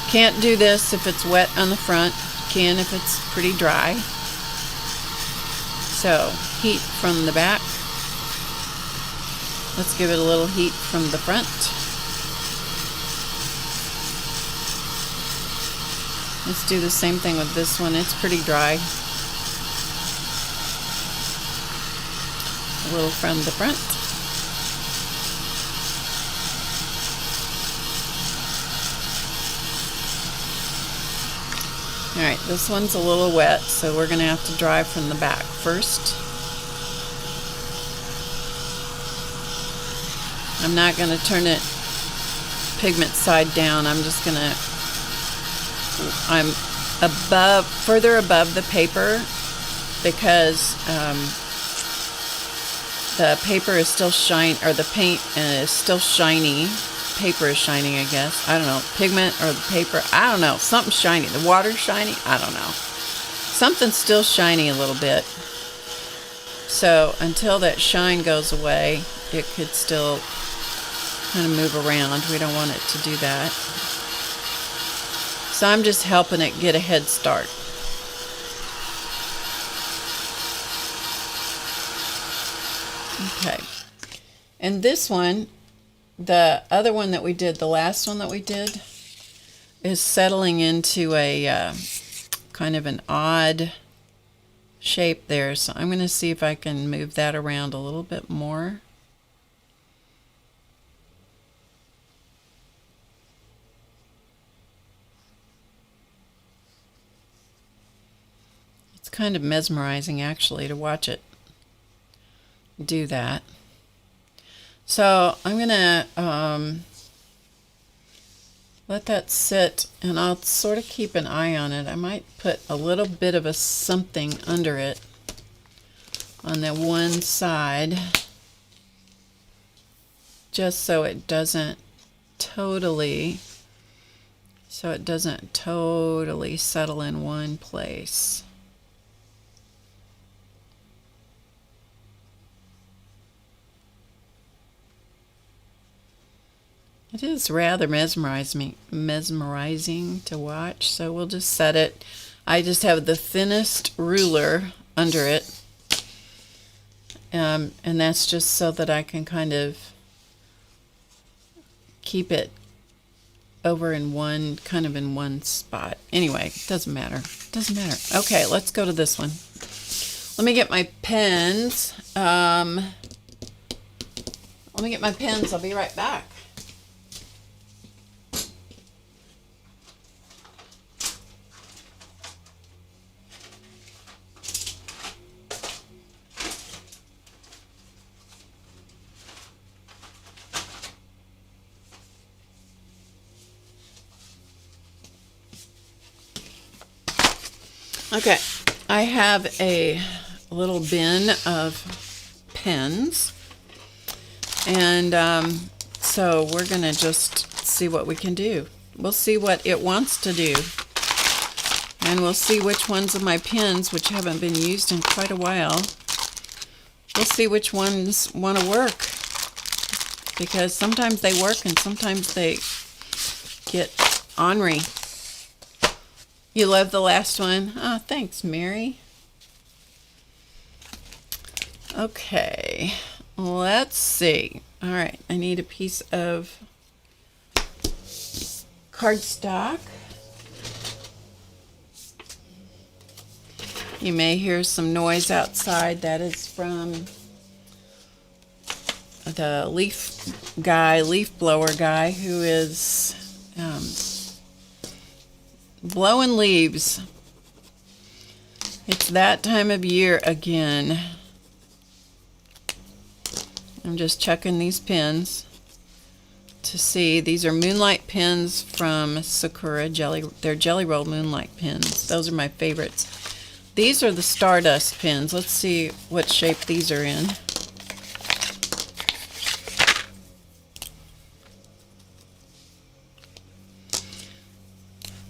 Can't do this if it's wet on the front. Can if it's pretty dry. So, heat from the back. Let's give it a little heat from the front. Let's do the same thing with this one. It's pretty dry. A little from the front. Alright, this one's a little wet, so we're going to have to dry from the back first. I'm not going to turn it pigment side down. I'm further above the paper because the paper is still shiny, or the paint is still shiny. Paper is shining, I guess. I don't know. Pigment or the paper. I don't know. Something's shiny. The water's shiny. I don't know. Something's still shiny a little bit. So until that shine goes away, it could still kind of move around. We don't want it to do that. So I'm just helping it get a head start. Okay. And this one, the other one that we did, the last one that we did, is settling into a kind of an odd shape there. So I'm going to see if I can move that around a little bit more. It's kind of mesmerizing actually to watch it do that. So I'm going to let that sit, and I'll sort of keep an eye on it. I might put a little bit of a something under it on the one side, just so it doesn't totally settle in one place. It is rather mesmerizing to watch, so we'll just set it. I just have the thinnest ruler under it, and that's just so that I can kind of keep it over in one, kind of in one spot. Anyway, doesn't matter. Doesn't matter. Okay, let's go to this one. Let me get my pens. I'll be right back. Okay, I have a little bin of pens, and so we're going to just see what we can do. We'll see what it wants to do, and we'll see which ones of my pens, which haven't been used in quite a while, we'll see which ones want to work, because sometimes they work and sometimes they get ornery. You love the last one? Oh, thanks, Mary. Okay, let's see. All right, I need a piece of cardstock. You may hear some noise outside. That is from the leaf blower guy, who is blowing leaves. It's that time of year again. I'm just checking these pens to see. These are Moonlight pens from Sakura Jelly. They're Jelly Roll Moonlight pens. Those are my favorites. These are the Stardust pens. Let's see what shape these are in.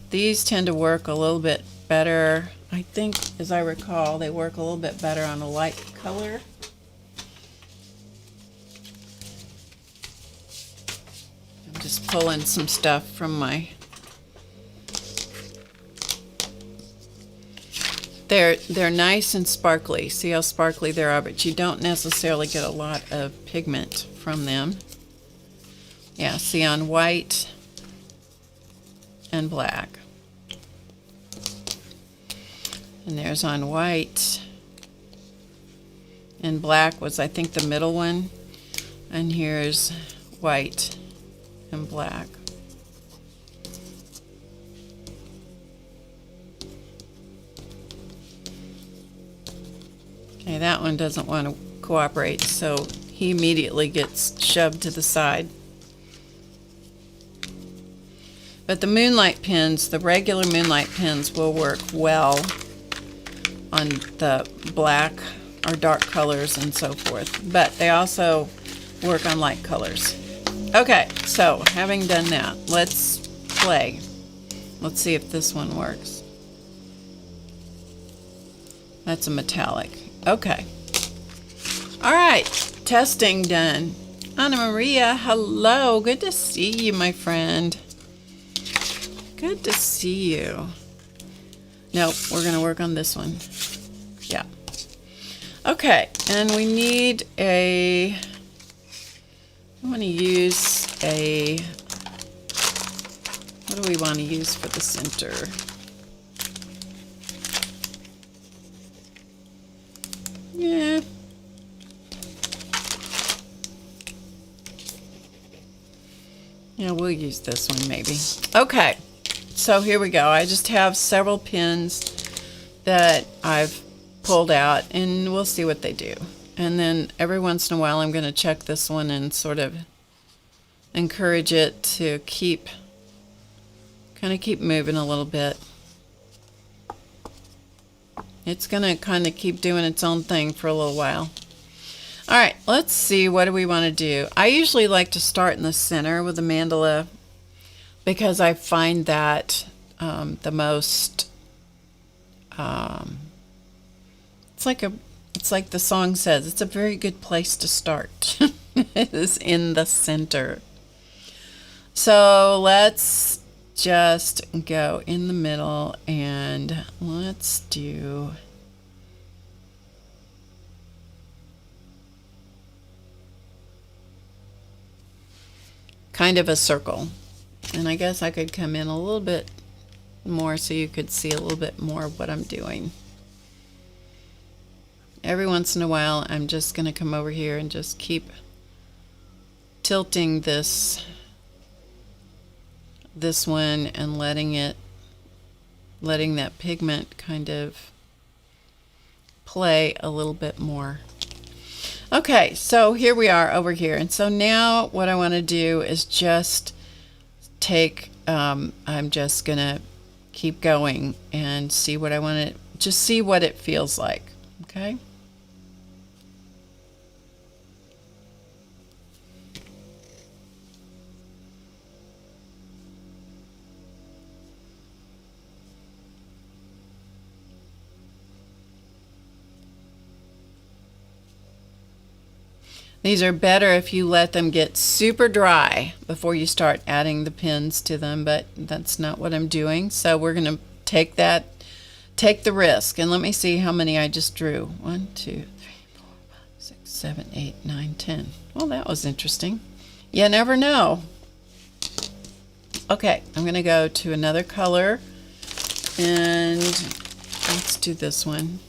These tend to work a little bit better. I think, as I recall, they work a little bit better on a light color. I'm just pulling some stuff from my They're nice and sparkly. See how sparkly they are, but you don't necessarily get a lot of pigment from them. Yeah, see on white and black. And there's on white, and black was, I think, the middle one. And here's white and black. Okay, that one doesn't want to cooperate, so he immediately gets shoved to the side. But the moonlight pens, the regular moonlight pens, will work well on the black or dark colors and so forth. But they also work on light colors. Okay, so having done that, let's play. Let's see if this one works. That's a metallic. Okay. All right, testing done. Anna Maria, hello. Good to see you, my friend. Good to see you. Nope, we're going to work on this one. Yeah. Okay, and we need a... I want to use a... What do we want to use for the center? Yeah. Yeah, we'll use this one maybe. Okay, so here we go. I just have several pins that I've pulled out, and we'll see what they do. And then every once in a while I'm going to check this one and sort of encourage it to kind of keep moving a little bit. It's going to kind of keep doing its own thing for a little while. All right, let's see. What do we want to do? I usually like to start in the center with the mandala because I find that the most, it's like the song says, it's a very good place to start. It is in the center. So let's just go in the middle and let's do kind of a circle. And I guess I could come in a little bit more so you could see a little bit more of what I'm doing. Every once in a while I'm just going to come over here and just keep tilting this one and letting that pigment kind of play a little bit more. Okay, so here we are over here, and so now what I want to do is just take I'm just gonna keep going and see what I want to, just see what it feels like. Okay. These are better if you let them get super dry before you start adding the pins to them, but that's not what I'm doing. So we're going to take the risk. And let me see how many I just drew. 1, 2, 3, 4, 5, 6, 7, 8, 9, 10. Well, that was interesting. You never know. Okay, I'm going to go to another color, and let's do this one.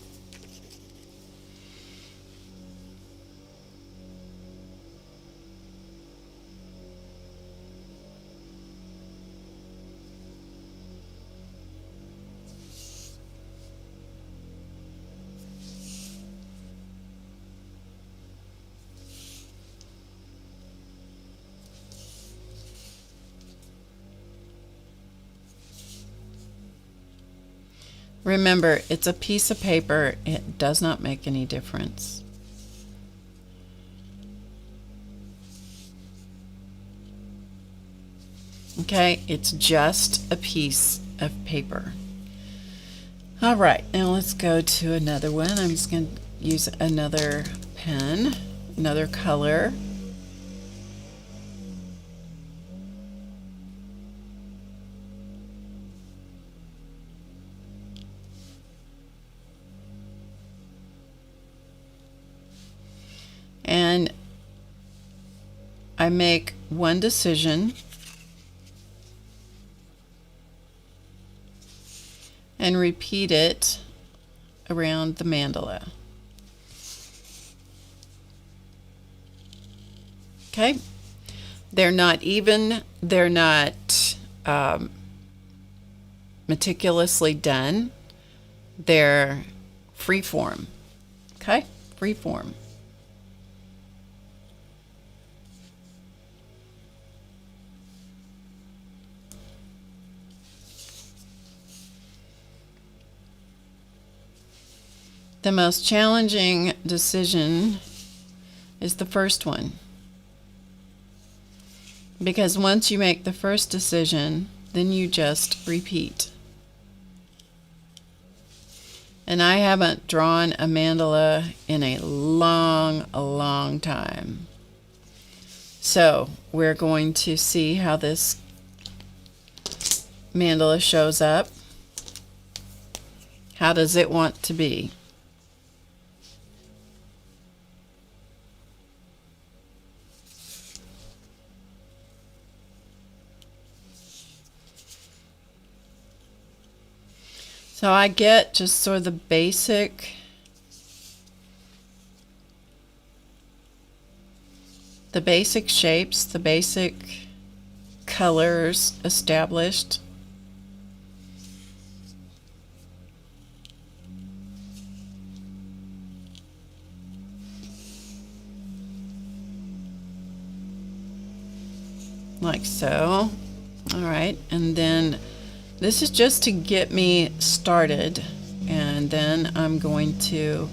Remember, it's a piece of paper. It does not make any difference. Okay, it's just a piece of paper. All right, now let's go to another one. I'm just going to use another pen, another color. I make one decision and repeat it around the mandala. Okay, they're not even, they're not meticulously done, they're free form. Okay, free form. The most challenging decision is the first one, because once you make the first decision, then you just repeat. And I haven't drawn a mandala in a long time. So we're going to see how this mandala shows up. How does it want to be? So I get just sort of the basic shapes, the basic colors established. Like so. All right, and then this is just to get me started, and then I'm going to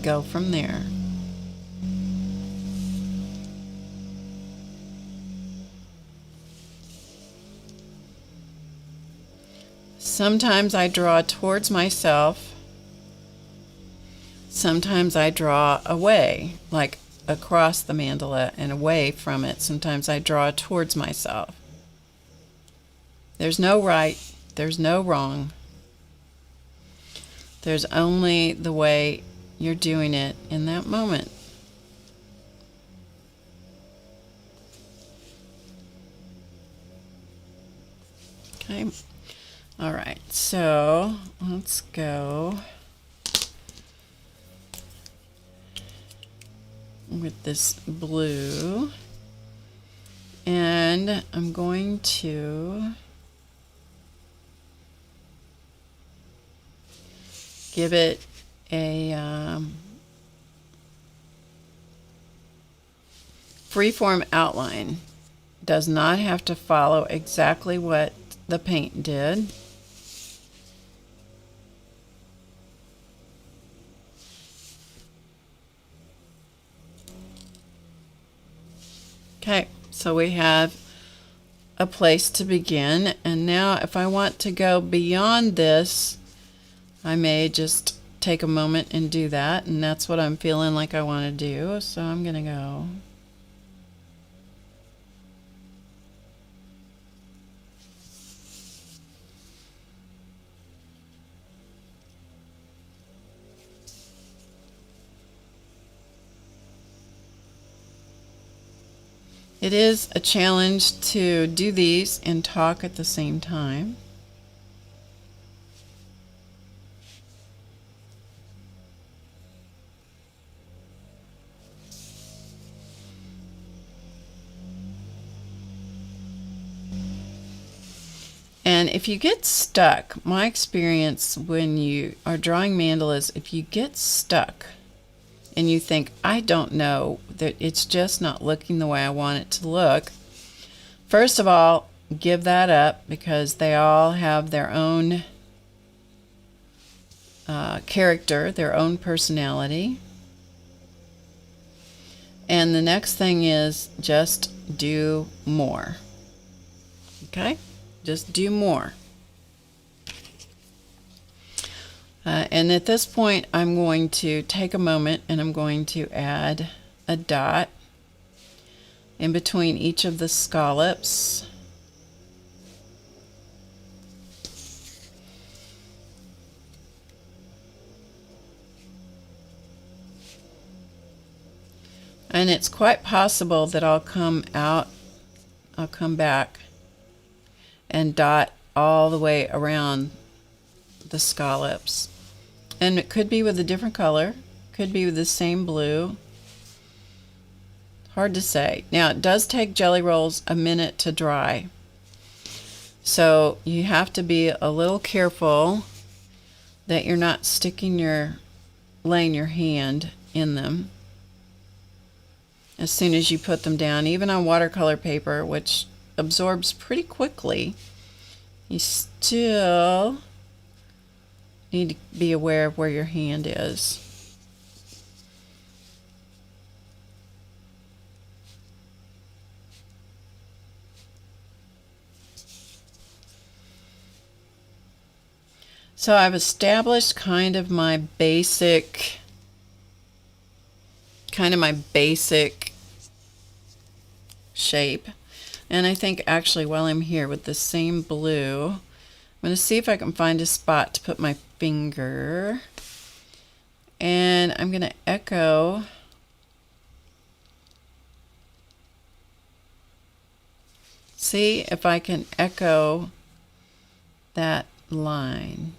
go from there. Sometimes I draw towards myself, sometimes I draw away, like across the mandala and away from it. Sometimes I draw towards myself. There's no right, there's no wrong. There's only the way you're doing it in that moment. Okay. All right, so let's go with this blue, and I'm going to give it a freeform outline. Does not have to follow exactly what the paint did. Okay, so we have a place to begin, and now if I want to go beyond this, I may just take a moment and do that, and that's what I'm feeling like I want to do. So I'm going to go. It is a challenge to do these and talk at the same time. And if you get stuck, my experience when you are drawing mandalas, if you get stuck and you think, I don't know, that it's just not looking the way I want it to look, first of all, give that up, because they all have their own character, their own personality. And the next thing is just do more. Okay? Just do more. And at this point, I'm going to take a moment and I'm going to add a dot in between each of the scallops. And it's quite possible that I'll come back and dot all the way around the scallops. And it could be with a different color, could be with the same blue. Hard to say. Now, it does take jelly rolls a minute to dry. So you have to be a little careful that you're not laying your hand in them as soon as you put them down. Even on watercolor paper, which absorbs pretty quickly, you still need to be aware of where your hand is. So I've established kind of my basic shape. And I think actually while I'm here with the same blue, I'm going to see if I can find a spot to put my finger. And I'm going to echo see if I can echo that line.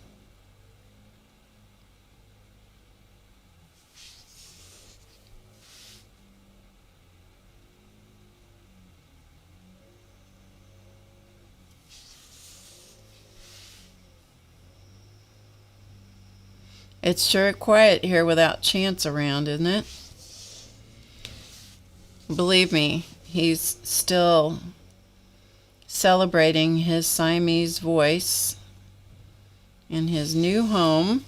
It's sure quiet here without Chance around, isn't it? Believe me, he's still celebrating his Siamese voice in his new home.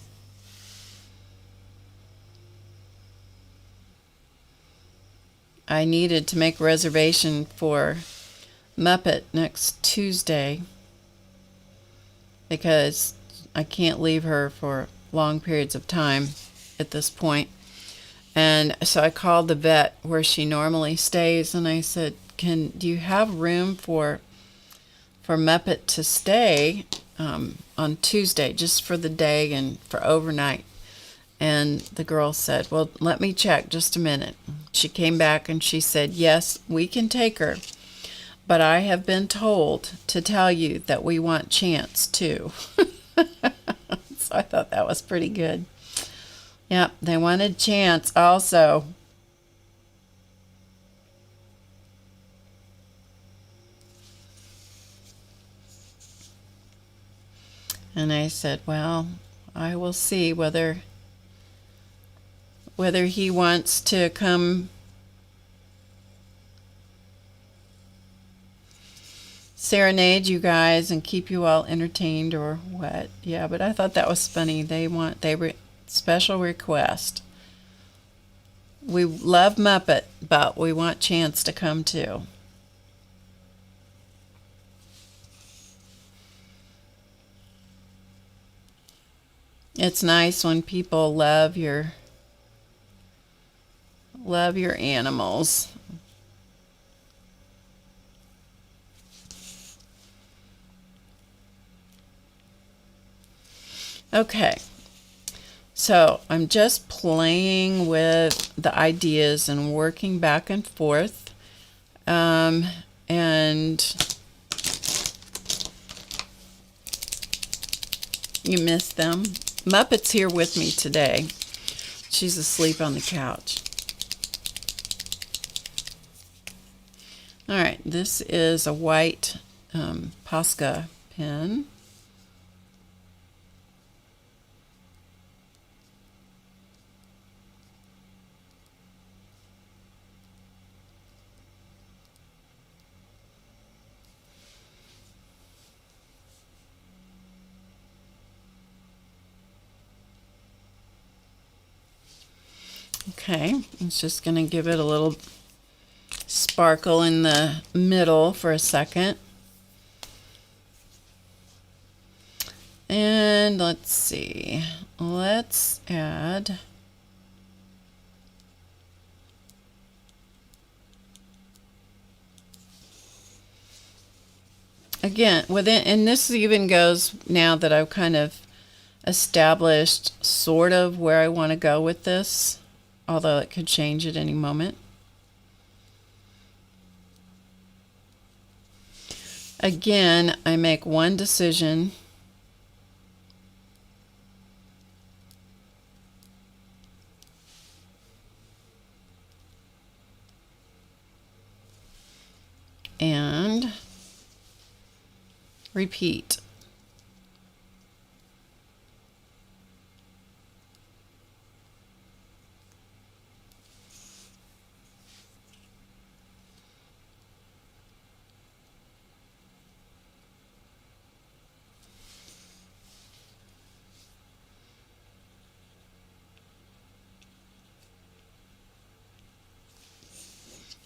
I needed to make a reservation for Muppet next Tuesday because I can't leave her for long periods of time at this point. And so I called the vet where she normally stays and I said, do you have room for Muppet to stay on Tuesday just for the day and for overnight? And the girl said, well, let me check just a minute. She came back and she said, yes, we can take her, but I have been told to tell you that we want Chance too. So I thought that was pretty good. Yep, they wanted Chance also. And I said, well, I will see whether he wants to come serenade you guys and keep you all entertained or what. Yeah, but I thought that was funny. Special request. We love Muppet, but we want Chance to come too. It's nice when people love your animals. Okay, so I'm just playing with the ideas and working back and forth, and you missed them. Muppet's here with me today. She's asleep on the couch. All right, this is a white Posca pen. Okay, it's just going to give it a little sparkle in the middle for a second. And let's see, let's add again within, and this even goes now that I've kind of established sort of where I want to go with this, although it could change at any moment. Again, I make one decision. And repeat.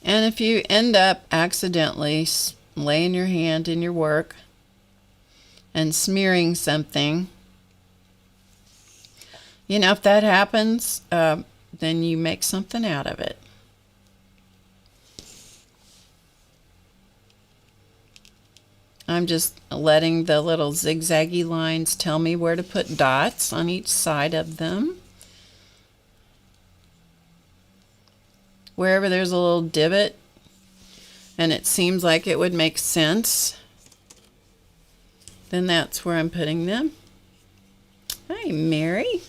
And if you end up accidentally laying your hand in your work and smearing something, you know, if that happens, then you make something out of it. I'm just letting the little zigzaggy lines tell me where to put dots on each side of them. Wherever there's a little divot and it seems like it would make sense, then that's where I'm putting them. Hi, Mary.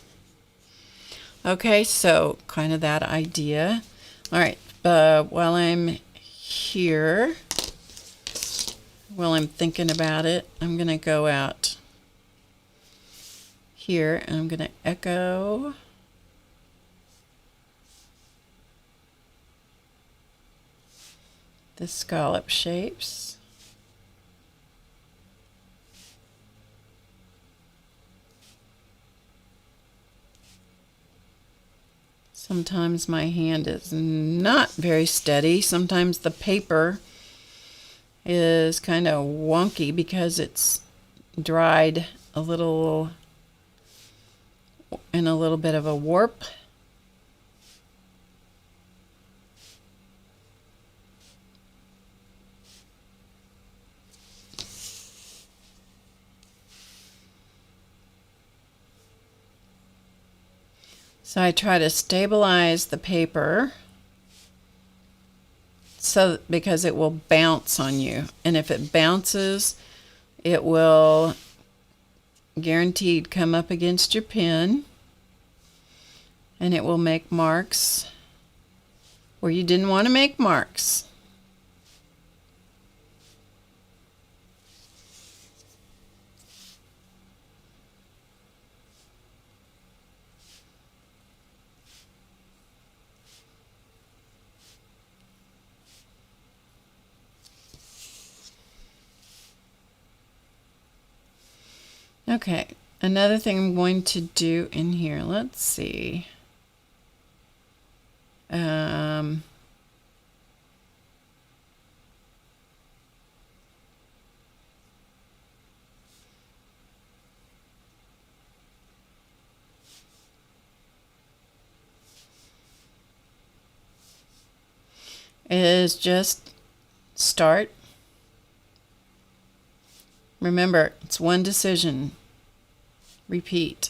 Okay, so kind of that idea. All right, while I'm here, while I'm thinking about it, I'm going to go out here and I'm going to echo the scallop shapes. Sometimes my hand is not very steady. Sometimes the paper is kind of wonky because it's dried a little in a little bit of a warp. So I try to stabilize the paper so because it will bounce on you. And if it bounces, it will guaranteed come up against your pen and it will make marks where you didn't want to make marks. Okay, another thing I'm going to do in here, let's see. Is just start. Remember, it's one decision. Repeat.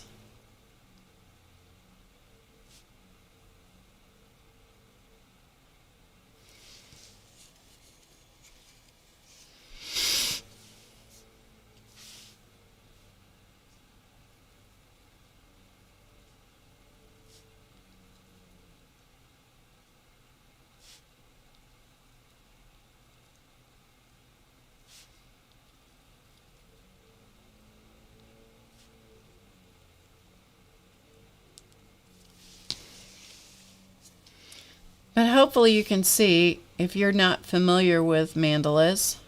But hopefully you can see, if you're not familiar with mandalas,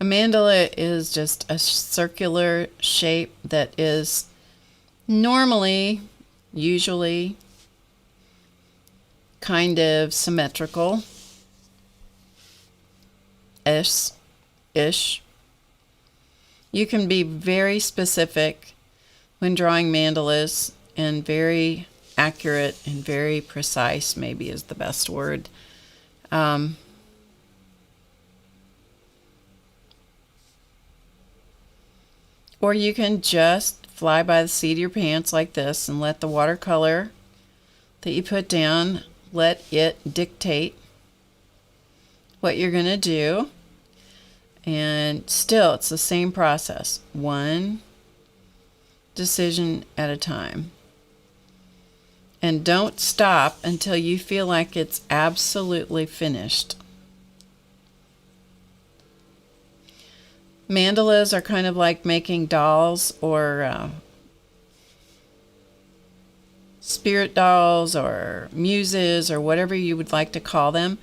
a mandala is just a circular shape that is normally, usually, kind of symmetrical. Ish. You can be very specific when drawing mandalas and very accurate and very precise, maybe is the best word. Or you can just fly by the seat of your pants like this and let the watercolor that you put down, let it dictate what you're going to do. And still, it's the same process. One decision at a time. And don't stop until you feel like it's absolutely finished. Mandalas are kind of like making dolls or spirit dolls or muses or whatever you would like to call them.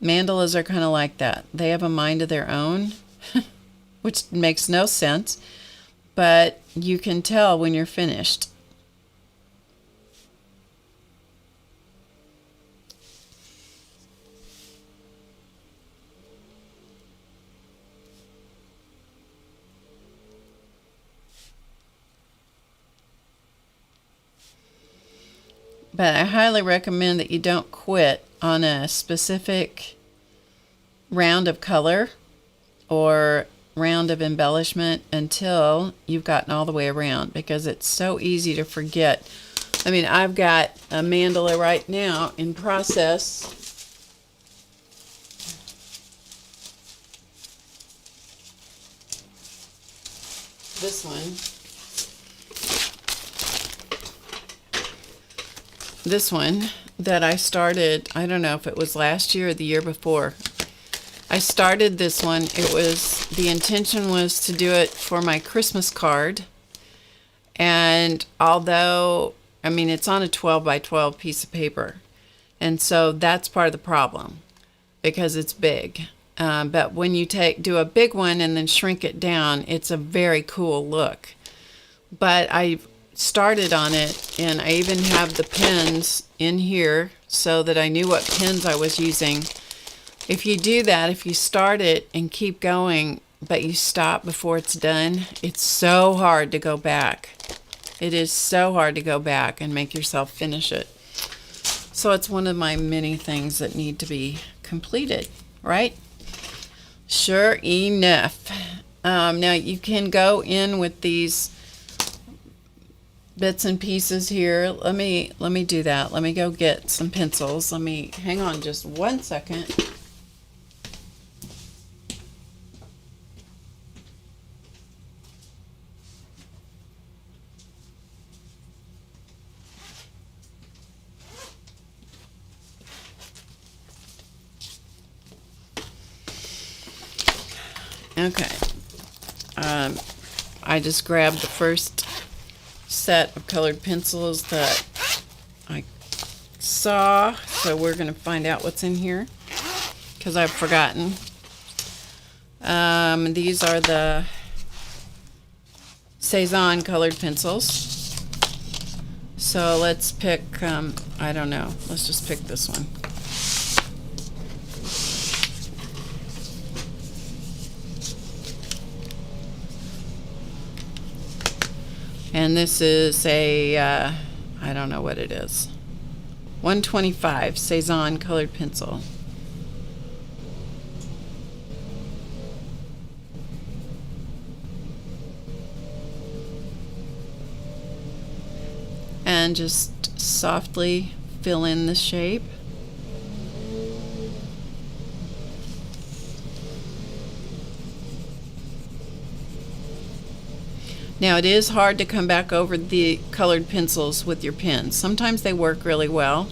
Mandalas are kind of like that. They have a mind of their own, which makes no sense, but you can tell when you're finished. But I highly recommend that you don't quit on a specific round of color or round of embellishment until you've gotten all the way around, because it's so easy to forget. I mean, I've got a mandala right now in process. This one. This one that I started, I don't know if it was last year or the year before. I started this one. The intention was to do it for my Christmas card. And although, I mean, it's on a 12 by 12 piece of paper. And so that's part of the problem because it's big. But when you do a big one and then shrink it down, it's a very cool look. But I started on it, and I even have the pens in here so that I knew what pens I was using. If you do that, if you start it and keep going, but you stop before it's done, it's so hard to go back. It is so hard to go back and make yourself finish it. So it's one of my many things that need to be completed, right? Sure enough. Now you can go in with these bits and pieces here. Let me do that. Let me go get some pencils. Hang on just 1 second. Okay. I just grabbed the first set of colored pencils that I saw, so we're going to find out what's in here because I've forgotten. These are the Cezanne colored pencils. So let's pick, I don't know, let's just pick this one. And this is a, I don't know what it is, 125 Cezanne colored pencil. And just softly fill in the shape. Now it is hard to come back over the colored pencils with your pens. Sometimes they work really well.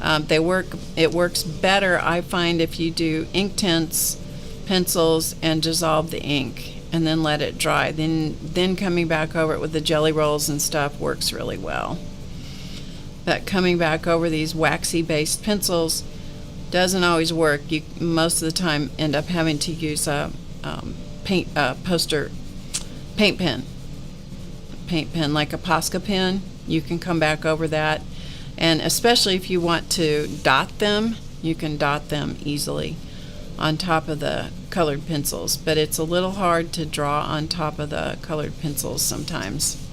It works better, I find, if you do Inktense pencils and dissolve the ink and then let it dry. Then coming back over it with the jelly rolls and stuff works really well. But coming back over these waxy based pencils doesn't always work. You most of the time end up having to use a paint pen like a Posca pen. You can come back over that, and especially if you want to dot them, you can dot them easily on top of the colored pencils, but it's a little hard to draw on top of the colored pencils sometimes.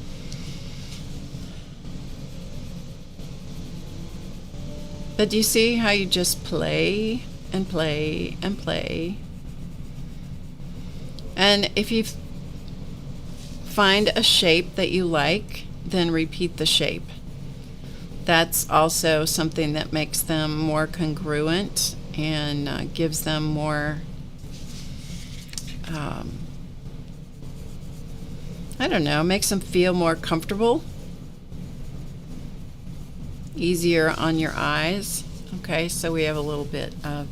But do you see how you just play and play and play? And if you find a shape that you like, then repeat the shape. That's also something that makes them more congruent and gives them more I don't know, makes them feel more comfortable, easier on your eyes. Okay, so we have a little bit of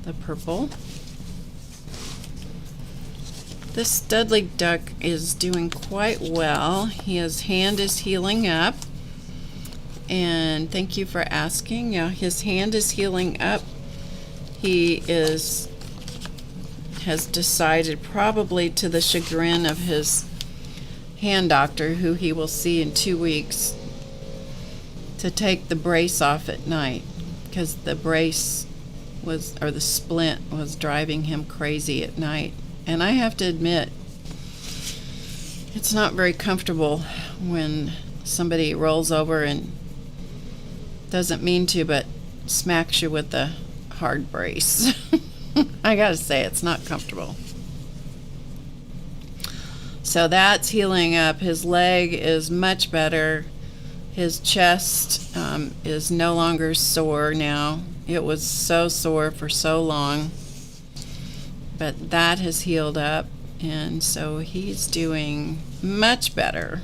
the purple. This Dudley duck is doing quite well. His hand is healing up, and thank you for asking. Yeah, his hand is healing up. He has decided, probably to the chagrin of his hand doctor, who he will see in 2 weeks, to take the brace off at night, because the brace was, or the splint was driving him crazy at night. And I have to admit, it's not very comfortable when somebody rolls over and doesn't mean to, but smacks you with the hard brace. I gotta say, it's not comfortable. So that's healing up. His leg is much better. His chest is no longer sore now. It was so sore for so long, but that has healed up, and so he's doing much better.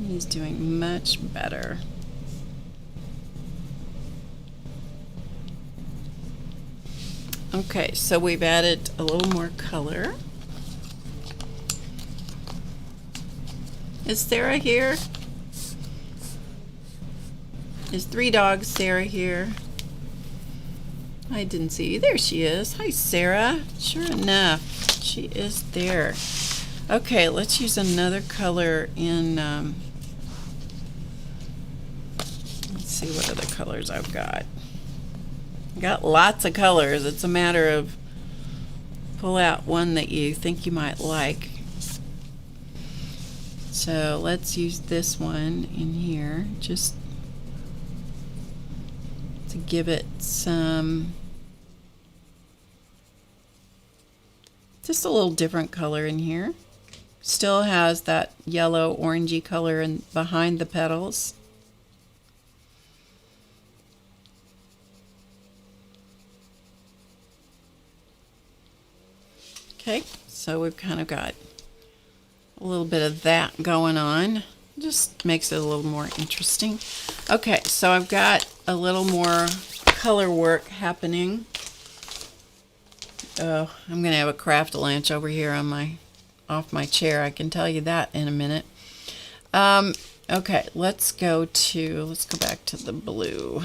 He's doing much better. Okay, so we've added a little more color. Is Sarah here? Is Three Dogs Sarah here? I didn't see you. There she is. Hi, Sarah. Sure enough, she is there. Okay, let's use another color in, let's see what other colors I've got. Got lots of colors. It's a matter of pull out one that you think you might like. So let's use this one in here, just to give it some, just a little different color in here. Still has that yellow orangey color in behind the petals. Okay, so we've kind of got a little bit of that going on. Just makes it a little more interesting. Okay, so I've got a little more color work happening. Oh, I'm gonna have a craft lunch over here on my off my chair. I can tell you that in a minute. Okay, let's go back to the blue.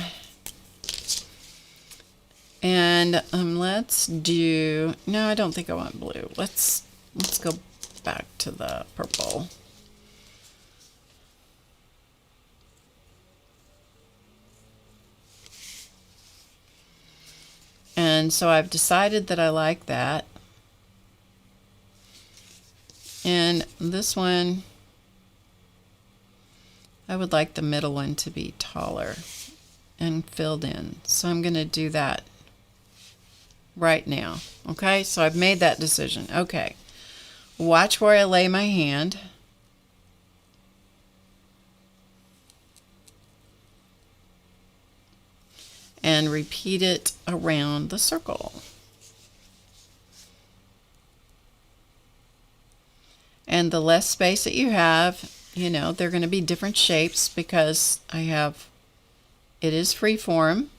And let's do, no, I don't think I want blue. Let's go back to the purple. And so I've decided that I like that. And this one, I would like the middle one to be taller and filled in. So I'm going to do that right now. Okay, so I've made that decision. Okay, watch where I lay my hand. And repeat it around the circle. And the less space that you have, you know, they're going to be different shapes because it is free form.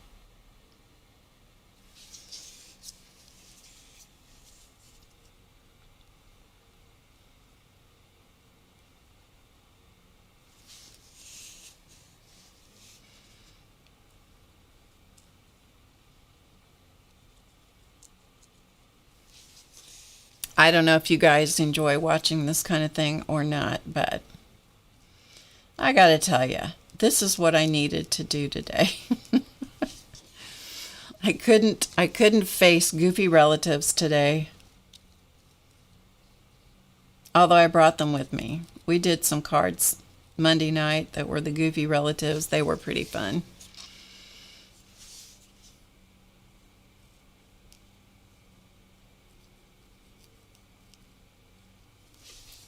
I don't know if you guys enjoy watching this kind of thing or not, but I gotta tell you, this is what I needed to do today. I couldn't face goofy relatives today, although I brought them with me. We did some cards Monday night that were the goofy relatives. They were pretty fun.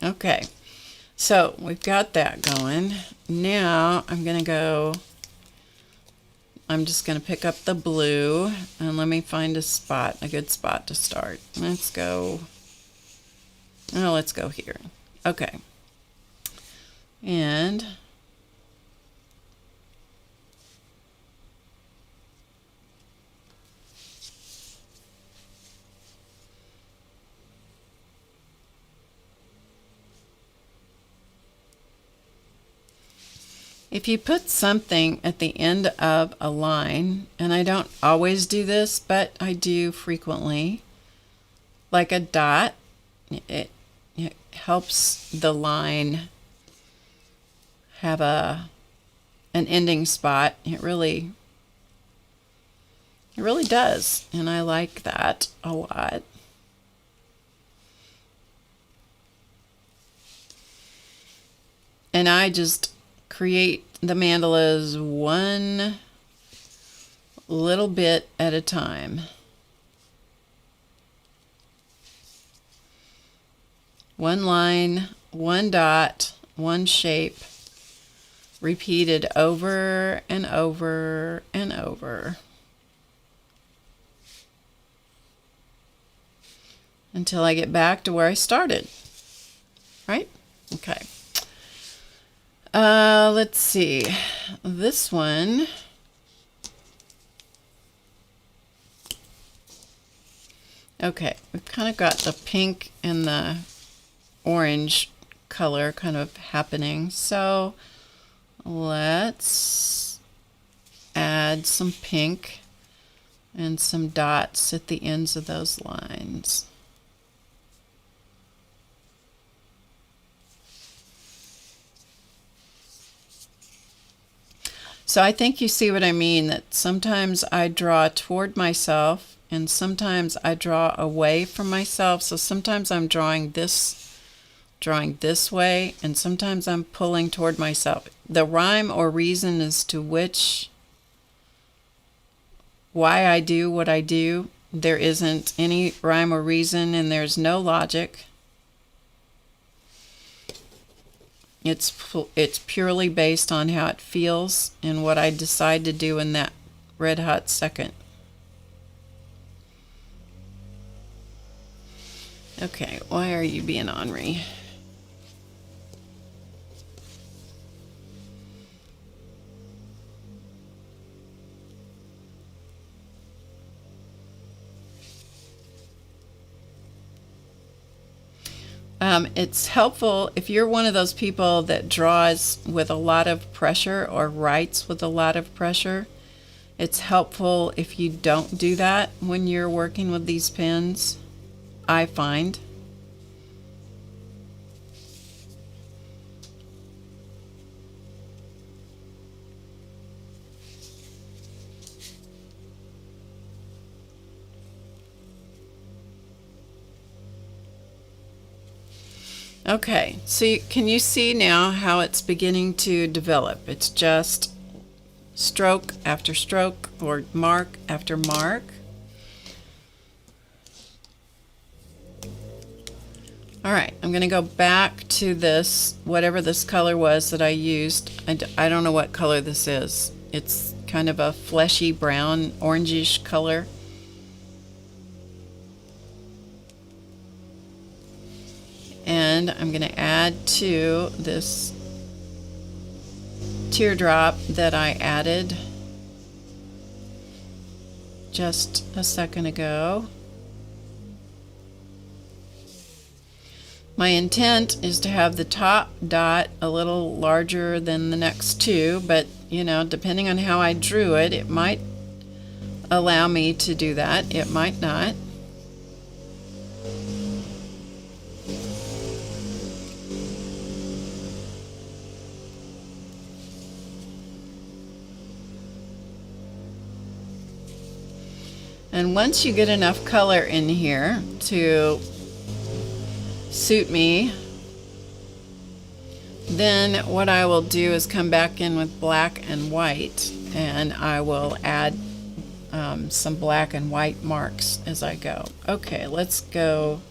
Okay, so we've got that going. Now I'm going to go I'm just going to pick up the blue, and let me find a good spot to start. Let's go here. Okay. And if you put something at the end of a line, and I don't always do this, but I do frequently, like a dot, it helps the line have an ending spot. It really does, and I like that a lot. And I just create the mandalas one little bit at a time. One line, one dot, one shape, repeated over and over and over until I get back to where I started. Right? Okay. Let's see. This one. Okay, we've kind of got the pink and the orange color kind of happening. So let's add some pink and some dots at the ends of those lines. So I think you see what I mean, that sometimes I draw toward myself and sometimes I draw away from myself. So sometimes I'm drawing this way, and sometimes I'm pulling toward myself. The rhyme or reason as to why I do what I do, there isn't any rhyme or reason, and there's no logic. It's purely based on how it feels and what I decide to do in that red hot second. Okay, why are you being ornery? It's helpful if you're one of those people that draws with a lot of pressure or writes with a lot of pressure. It's helpful if you don't do that when you're working with these pens, I find. Okay, so can you see now how it's beginning to develop? It's just stroke after stroke or mark after mark. All right, I'm going to go back to this, whatever this color was that I used. I don't know what color this is. It's kind of a fleshy brown, orangish color. And I'm going to add to this teardrop that I added just a second ago. My intent is to have the top dot a little larger than the next two, but you know, depending on how I drew it, it might allow me to do that. It might not. And once you get enough color in here to suit me, then what I will do is come back in with black and white, and I will add some black and white marks as I go. Okay, let's go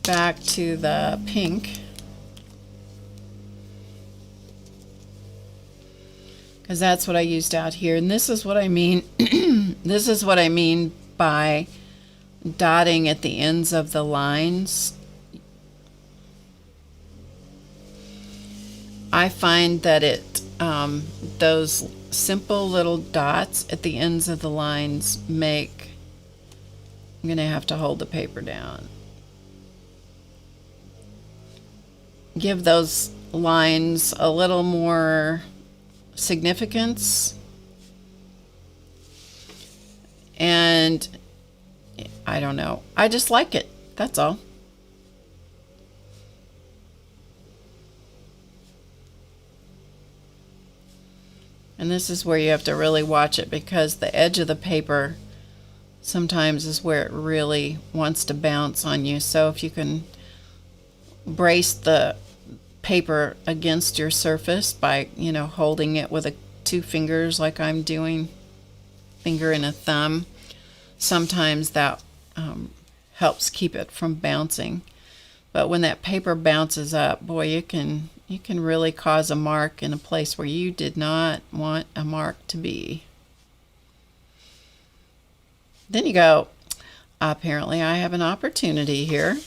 back to the pink. because that's what I used out here. And this is what I mean. This is what I mean by dotting at the ends of the lines. I find that those simple little dots at the ends of the lines make, I'm going to have to hold the paper down, give those lines a little more significance. And I don't know, I just like it, that's all. And this is where you have to really watch it, because the edge of the paper sometimes is where it really wants to bounce on you. So if you can brace the paper against your surface by, holding it with two fingers like I'm doing, finger and a thumb, sometimes that helps keep it from bouncing. But when that paper bounces up, boy, you can really cause a mark in a place where you did not want a mark to be. Then you go, apparently I have an opportunity here.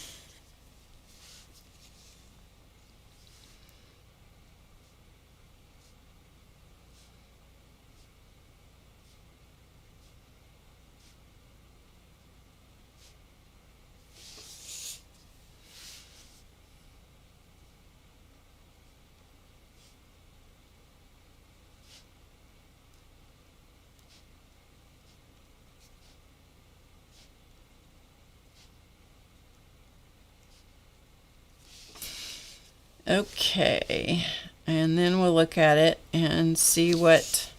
Okay, and then we'll look at it and see what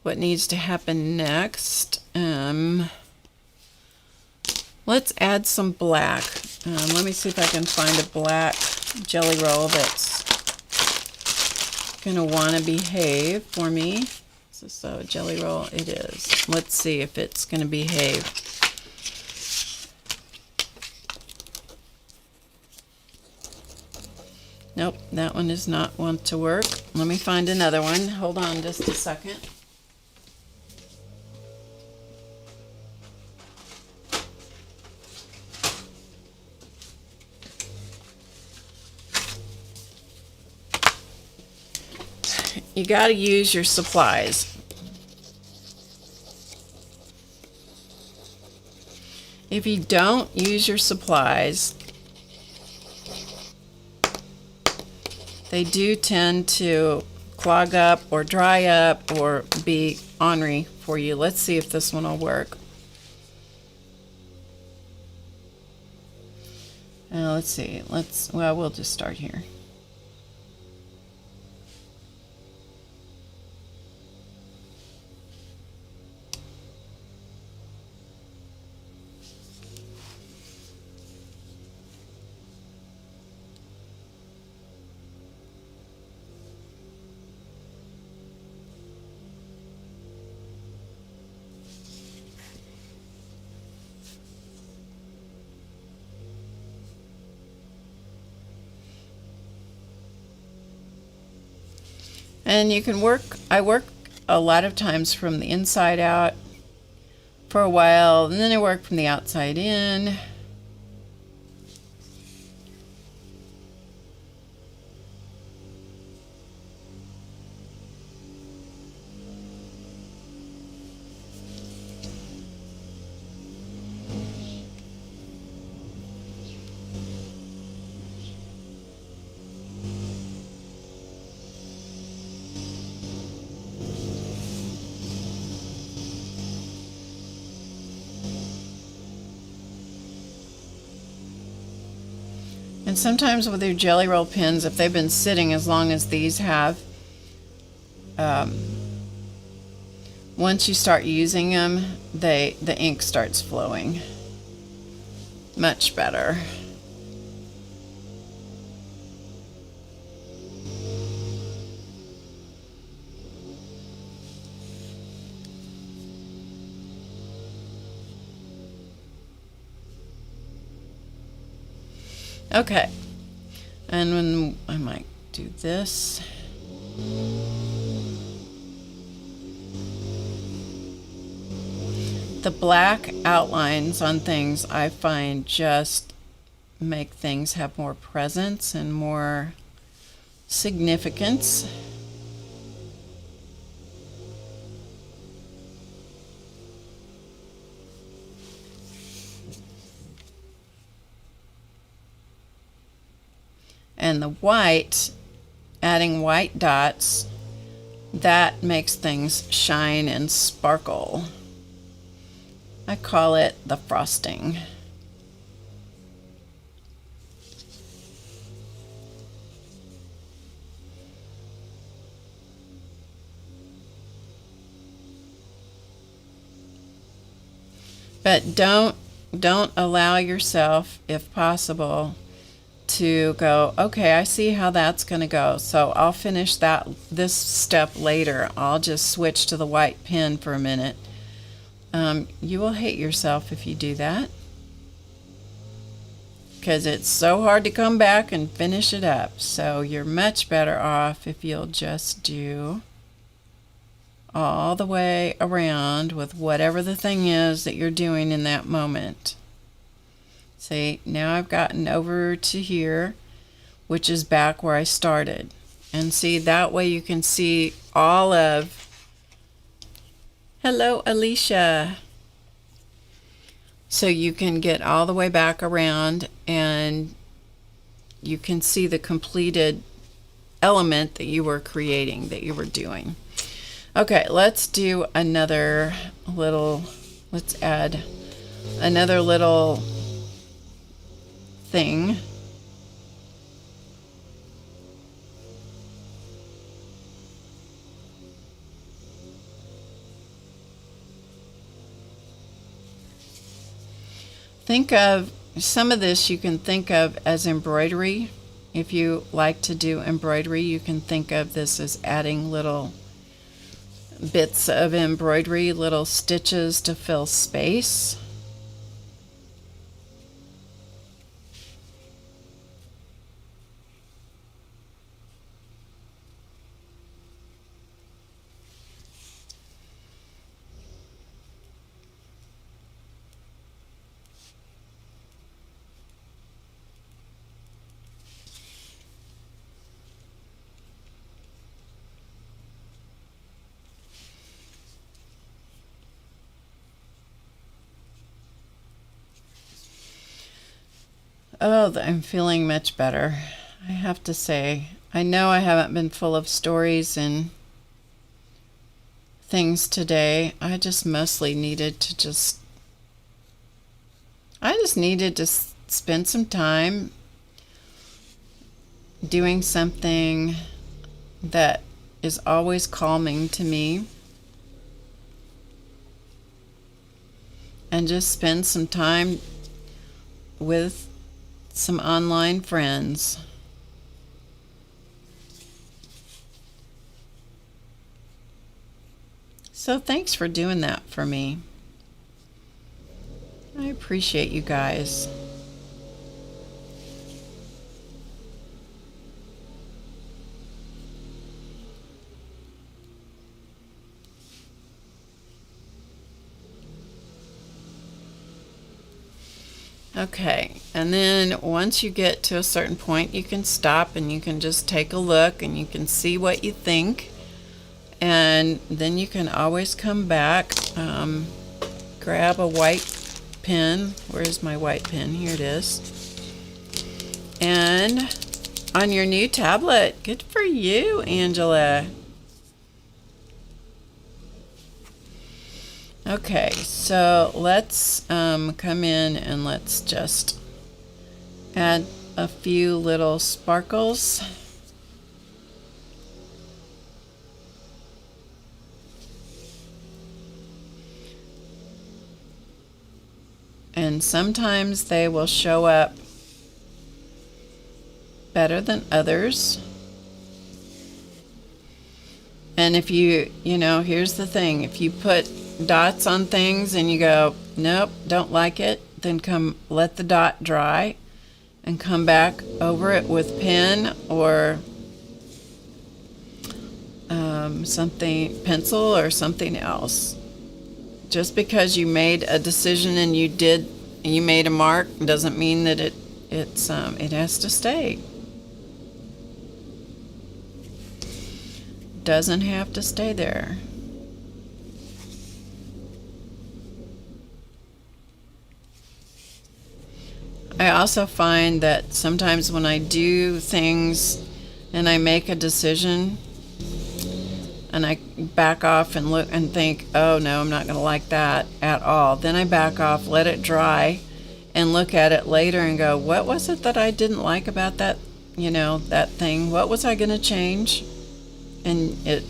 needs to happen next. Let's add some black. Let me see if I can find a black jelly roll that's gonna want to behave for me. Is this a jelly roll? It is. Let's see if it's gonna behave. Nope, that one does not want to work. Let me find another one. Hold on just a second. You got to use your supplies. If you don't use your supplies, they do tend to clog up or dry up or be ornery for you. Let's see if this one will work. Let's see. Well, we'll just start here. And you can I work a lot of times from the inside out for a while, and then I work from the outside in. And sometimes with your jelly roll pens, if they've been sitting as long as these have, once you start using them, the ink starts flowing much better. Okay, and when I might do this. The black outlines on things I find just make things have more presence and more significance. And the white, adding white dots, that makes things shine and sparkle. I call it the frosting. But don't allow yourself, if possible, to go, okay, I see how that's going to go, so I'll finish this step later. I'll just switch to the white pen for a minute. You will hate yourself if you do that, because it's so hard to come back and finish it up. So you're much better off if you'll just do all the way around with whatever the thing is that you're doing in that moment. See, now I've gotten over to here, which is back where I started. And see, that way you can see all of... Hello, Alicia. So you can get all the way back around and you can see the completed element that you were creating, that you were doing. Okay, let's do another little... Let's add another little... thing. Think of some of this, you can think of as embroidery. If you like to do embroidery, you can think of this as adding little bits of embroidery, little stitches to fill space. Oh, I'm feeling much better. I have to say, I know I haven't been full of stories and things today. I just mostly needed to spend some time doing something that is always calming to me, and just spend some time with some online friends. So thanks for doing that for me. I appreciate you guys. Okay, and then once you get to a certain point, you can stop and you can just take a look and you can see what you think, and then you can always come back, grab a white pen. Where's my white pen? Here it is. And on your new tablet, good for you, Angela. Okay, so let's come in and let's just add a few little sparkles. And sometimes they will show up better than others. And if here's the thing, if you put dots on things and you go, nope, don't like it, then let the dot dry and come back over it with pen or pencil or something else. Just because you made a decision and you made a mark doesn't mean that it has to stay. Doesn't have to stay there. I also find that sometimes when I do things and I make a decision and I back off and look and think, oh no, I'm not going to like that at all. Then I back off, let it dry, and look at it later and go, what was it that I didn't like about that, that thing? What was I going to change? And it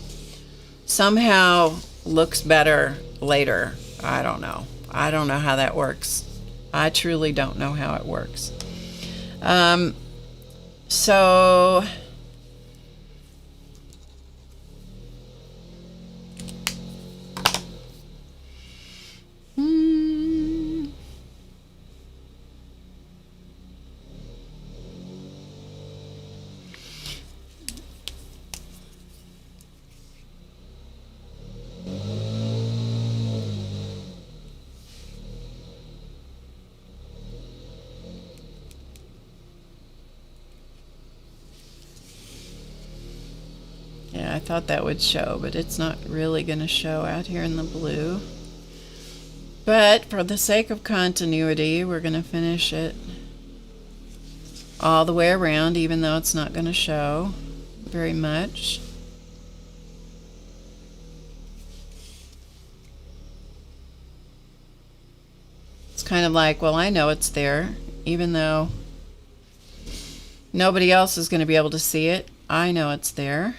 somehow looks better later. I don't know. I don't know how that works. I truly don't know how it works. So yeah, I thought that would show, but it's not really going to show out here in the blue. But for the sake of continuity, we're going to finish it all the way around, even though it's not going to show very much. It's kind of like, well, I know it's there, even though nobody else is going to be able to see it. I know it's there.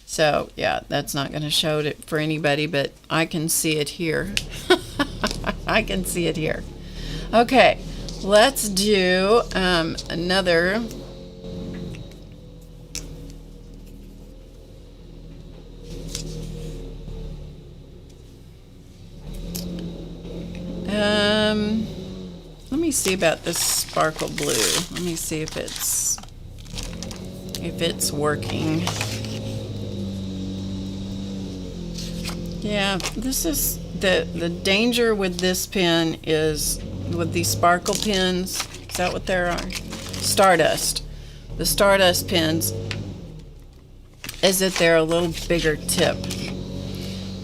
So, yeah, that's not going to show it for anybody, but I can see it here. I can see it here. Okay, let's do another. Let me see about this sparkle blue. Let me see if it's working. Yeah, this is the danger with this pen is with these sparkle pens. Is that what there are? Stardust. The Stardust pens is that they're a little bigger tip.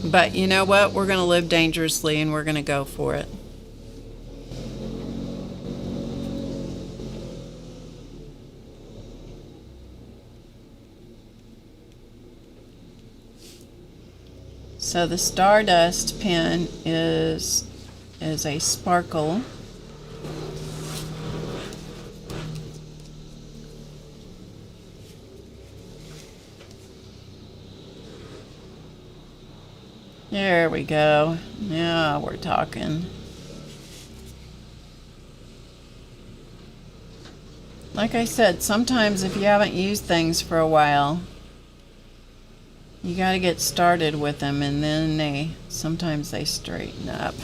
But you know what? We're going to live dangerously and we're going to go for it. So the Stardust pen is a sparkle. There we go. Now we're talking. Like I said, sometimes if you haven't used things for a while, you got to get started with them, and then sometimes they straighten up.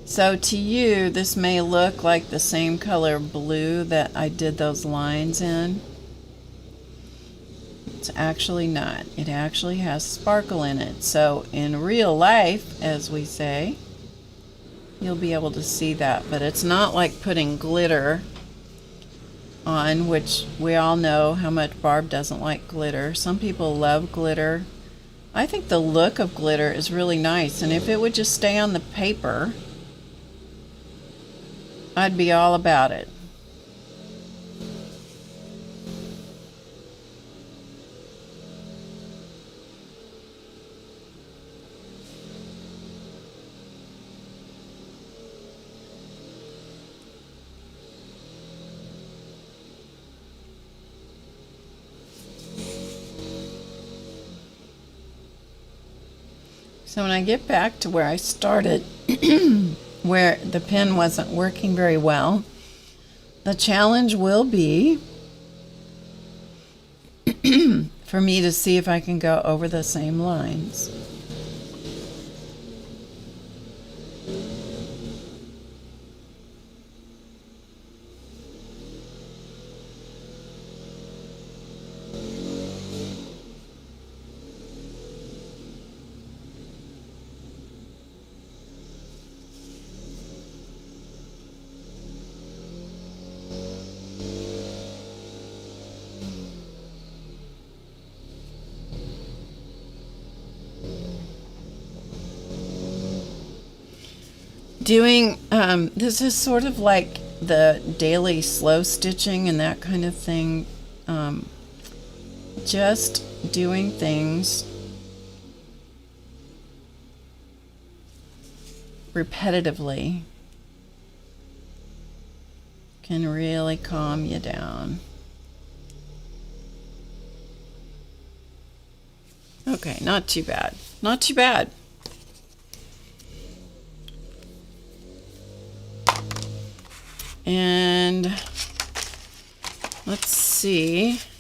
So to you, this may look like the same color blue that I did those lines in. It's actually not. It actually has sparkle in it. So in real life, as we say, you'll be able to see that. But it's not like putting glitter on, which we all know how much Barb doesn't like glitter. Some people love glitter. I think the look of glitter is really nice, and if it would just stay on the paper, I'd be all about it. So when I get back to where I started, where the pen wasn't working very well, the challenge will be for me to see if I can go over the same lines. doing, this is sort of like the daily slow stitching and that kind of thing. Just doing things repetitively can really calm you down. Okay, not too bad. Not too bad. And let's see if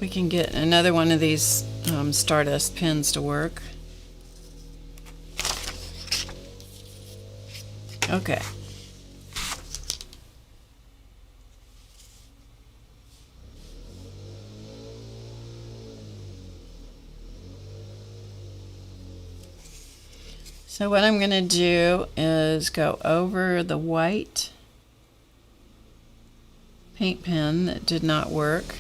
we can get another one of these Stardust pins to work. Okay. So what I'm going to do is go over the white paint pen that did not work.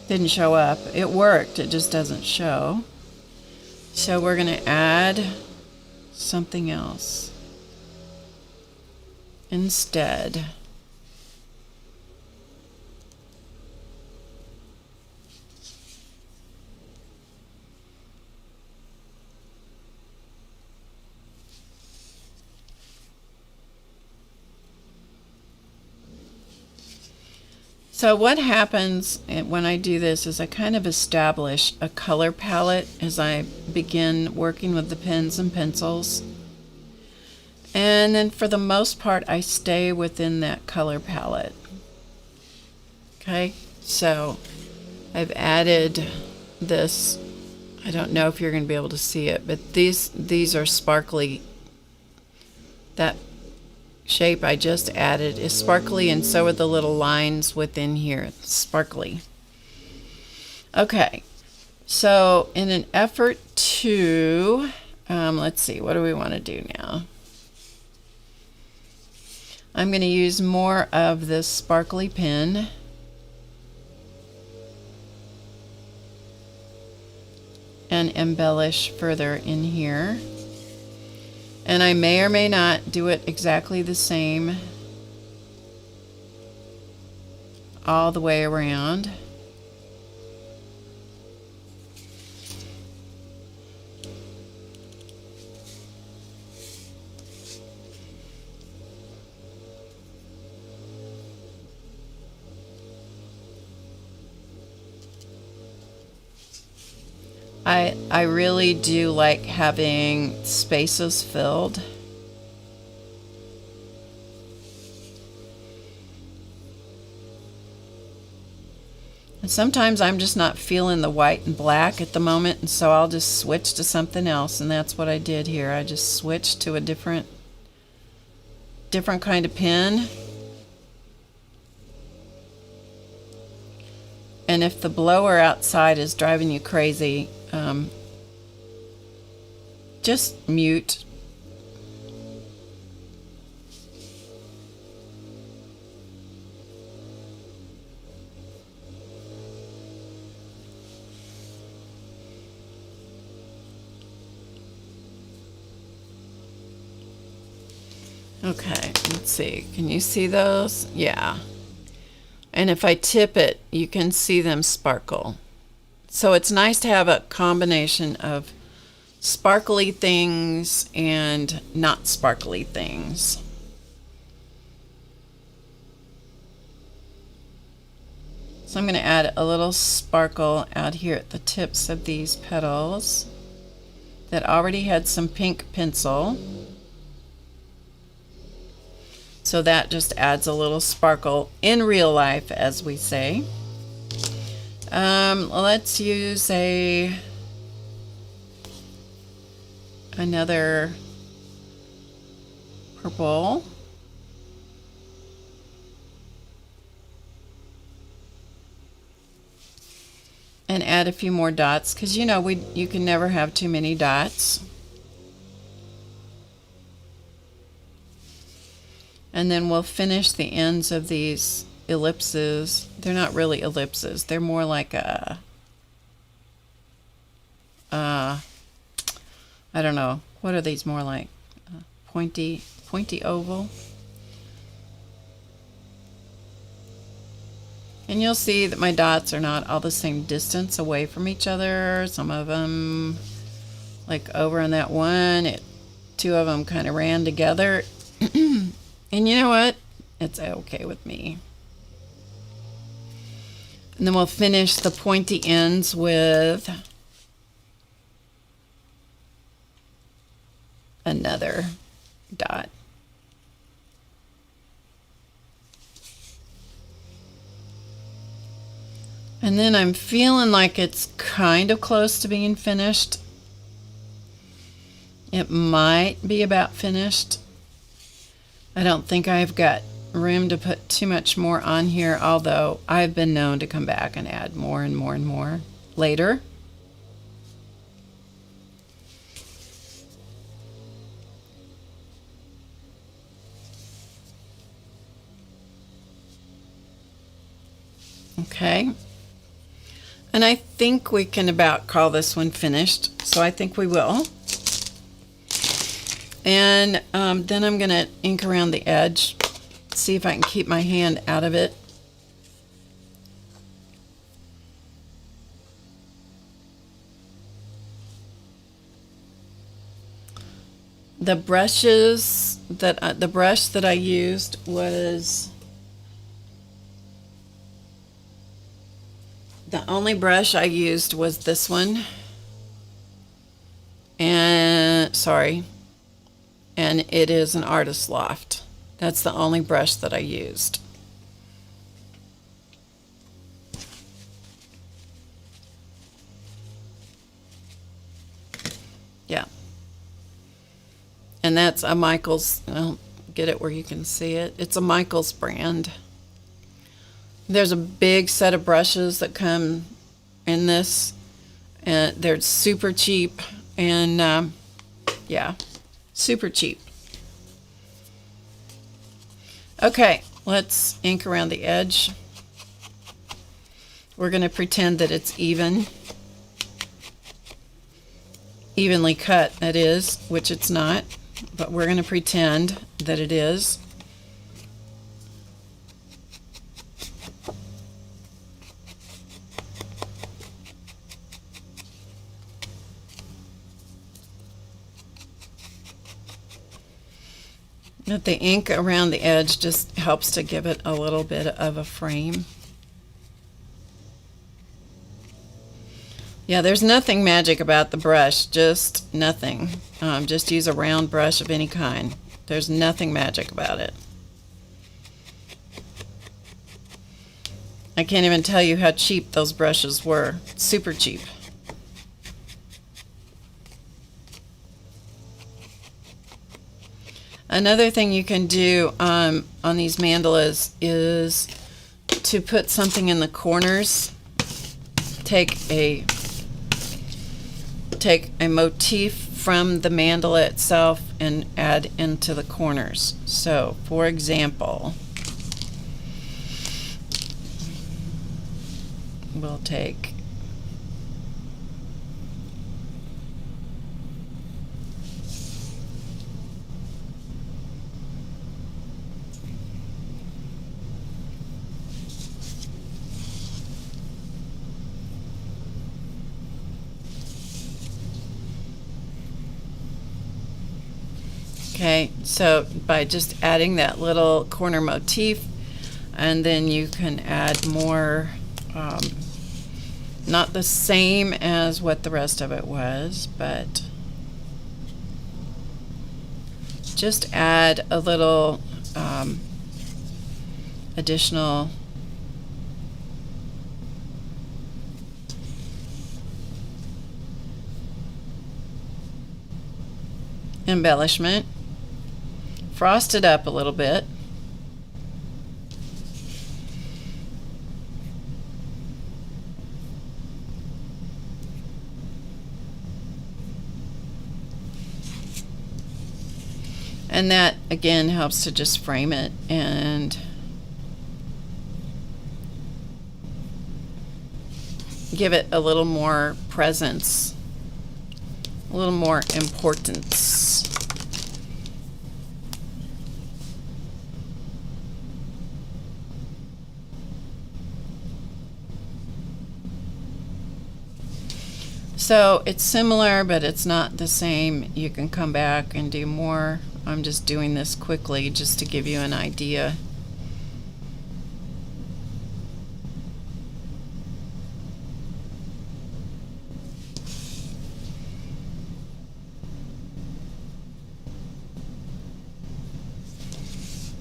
Didn't show up. It worked, it just doesn't show. So we're going to add something else instead. So what happens when I do this is I kind of establish a color palette as I begin working with the pens and pencils. And then for the most part, I stay within that color palette. Okay, so I've added this. I don't know if you're going to be able to see it, but these are sparkly. That shape I just added is sparkly, and so are the little lines within here. It's sparkly. Okay, so in an effort to, let's see, what do we want to do now? I'm going to use more of this sparkly pen. And embellish further in here. And I may or may not do it exactly the same all the way around. I really do like having spaces filled. And sometimes I'm just not feeling the white and black at the moment, and so I'll just switch to something else, and that's what I did here. I just switched to a different kind of pen. And if the blower outside is driving you crazy, just mute. Okay, let's see. Can you see those? Yeah. And if I tip it, you can see them sparkle. So it's nice to have a combination of sparkly things and not sparkly things. So I'm going to add a little sparkle out here at the tips of these petals that already had some pink pencil. So that just adds a little sparkle in real life, as we say. Let's use another purple. And add a few more dots, because you know you can never have too many dots. And then we'll finish the ends of these ellipses. They're not really ellipses. They're more like a, I I don't know, what are these more like? Pointy oval. And you'll see that my dots are not all the same distance away from each other. Some of them, like over on that one, two of them kind of ran together. And you know what? It's okay with me. And then we'll finish the pointy ends with another dot. And then I'm feeling like it's kind of close to being finished. It might be about finished. I don't think I've got room to put too much more on here, although I've been known to come back and add more and more and more later. Okay. And I think we can about call this one finished, so I think we will. And then I'm going to ink around the edge, see if I can keep my hand out of it. The brushes that the brush that I used was the only brush I used was this one, and and it is an Artist Loft. That's the only brush that I used. Yeah. And that's a Michaels, I'll get it where you can see it. It's a Michaels brand. There's a big set of brushes that come in this, and they're super cheap, and yeah, super cheap. Okay, let's ink around the edge. We're going to pretend that it's evenly cut, that is, which it's not, but we're going to pretend that it is. But the ink around the edge just helps to give it a little bit of a frame. Yeah, there's nothing magic about the brush, just nothing. Just use a round brush of any kind. There's nothing magic about it. I can't even tell you how cheap those brushes were. Super cheap. Another thing you can do on these mandalas is to put something in the corners. Take a motif from the mandala itself and add into the corners. So, for example, we'll take okay, so by just adding that little corner motif, and then you can add more, not the same as what the rest of it was, but just add a little additional embellishment. Frost it up a little bit. And that again helps to just frame it and give it a little more presence a little more importance. So it's similar, but it's not the same. You can come back and do more. I'm just doing this quickly just to give you an idea.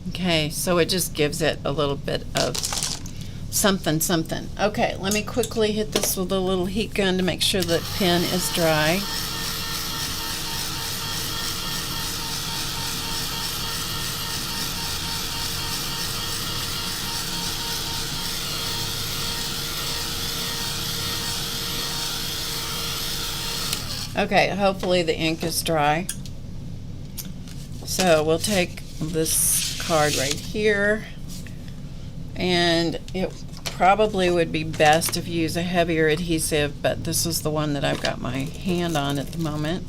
Okay, so it just gives it a little bit of something, something. Okay, let me quickly hit this with a little heat gun to make sure that pen is dry. Okay, hopefully the ink is dry. So we'll take this card right here, and it probably would be best if you use a heavier adhesive, but this is the one that I've got my hand on at the moment.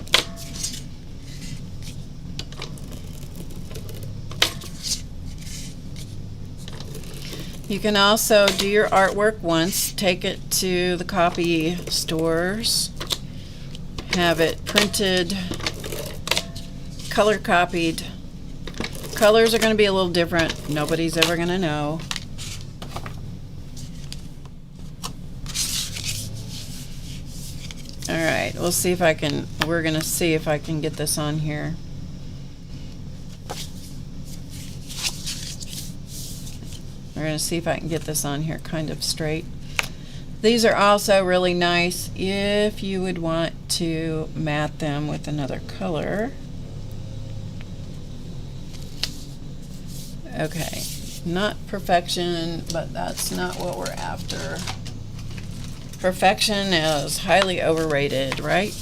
You can also do your artwork once, take it to the copy stores, have it printed, color copied. Colors are going to be a little different. Nobody's ever going to know. All right, we'll see if I can, we're going to see if I can get this on here. We're going to see if I can get this on here kind of straight. These are also really nice if you would want to matte them with another color. Okay, not perfection, but that's not what we're after. Perfection is highly overrated, right?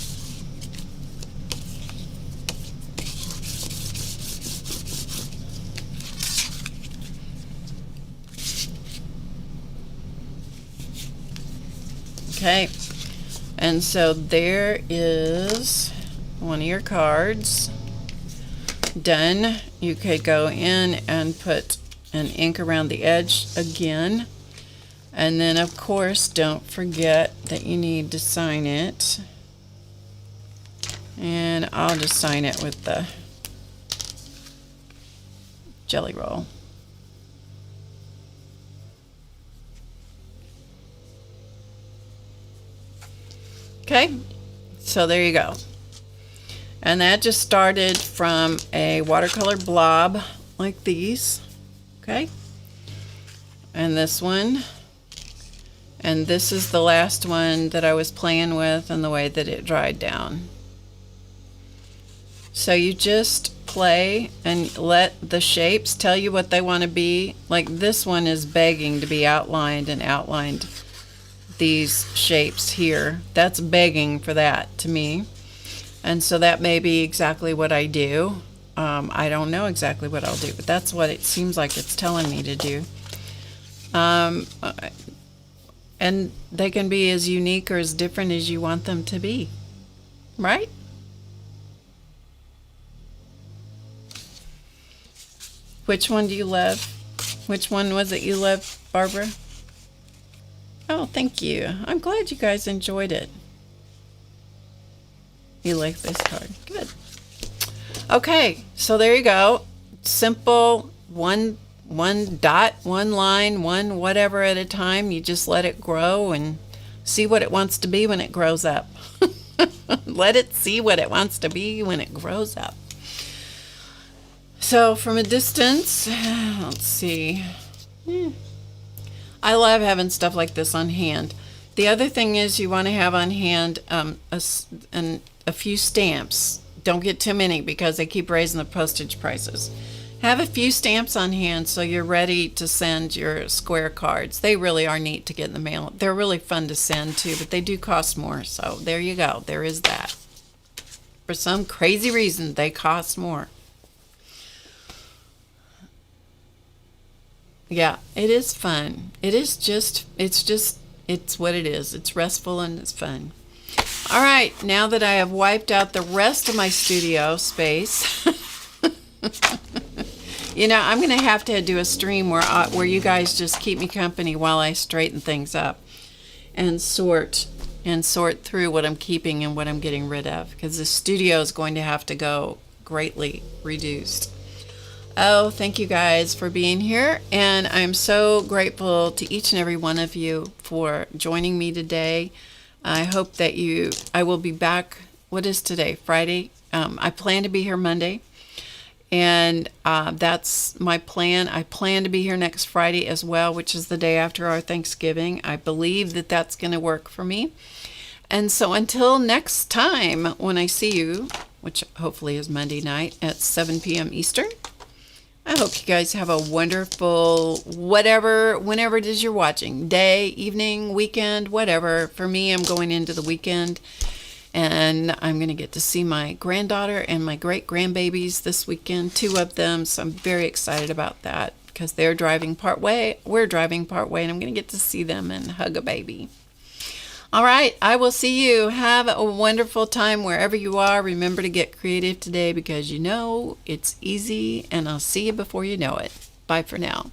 Okay, and so there is one of your cards done. You could go in and put an ink around the edge again, and then of course don't forget that you need to sign it, and I'll just sign it with the Jelly Roll. Okay, so there you go. And that just started from a watercolor blob like these. Okay, and this one, and this is the last one that I was playing with and the way that it dried down. So you just play and let the shapes tell you what they want to be. Like this one is begging to be outlined, and outlined these shapes here. That's begging for that to me. And so that may be exactly what I do. I don't know exactly what I'll do, but that's what it seems like it's telling me to do. And they can be as unique or as different as you want them to be, right? Which one do you love? Which one was it you loved, Barbara? Oh, thank you. I'm glad you guys enjoyed it. You like this card. Good. Okay, so there you go. Simple, one dot, one line, one whatever at a time. You just let it grow and see what it wants to be when it grows up. Let it see what it wants to be when it grows up. So from a distance, let's see. I love having stuff like this on hand. The other thing is you want to have on hand a few stamps. Don't get too many because they keep raising the postage prices. Have a few stamps on hand so you're ready to send your square cards. They really are neat to get in the mail. They're really fun to send too, but they do cost more. So there you go. There is that. For some crazy reason, they cost more. Yeah, it is fun. It is just, it's what it is. It's restful and it's fun. All right, now that I have wiped out the rest of my studio space, you know, I'm going to have to do a stream where you guys just keep me company while I straighten things up and sort through what I'm keeping and what I'm getting rid of, because the studio is going to have to go greatly reduced. Oh, thank you guys for being here, and I'm so grateful to each and every one of you for joining me today. I hope that I will be back. What is today? Friday? I plan to be here Monday, and that's my plan. I plan to be here next Friday as well, which is the day after our Thanksgiving. I believe that that's going to work for me. And so until next time when I see you, which hopefully is Monday night at 7 p.m. Eastern, I hope you guys have a wonderful whenever it is you're watching, day, evening, weekend, whatever. For me, I'm going into the weekend, and I'm going to get to see my granddaughter and my great-grandbabies this weekend, 2 of them, so I'm very excited about that because they're driving part way, we're driving part way, and I'm going to get to see them and hug a baby. All right, I will see you. Have a wonderful time wherever you are. Remember to get creative today because you know it's easy, and I'll see you before you know it. Bye for now.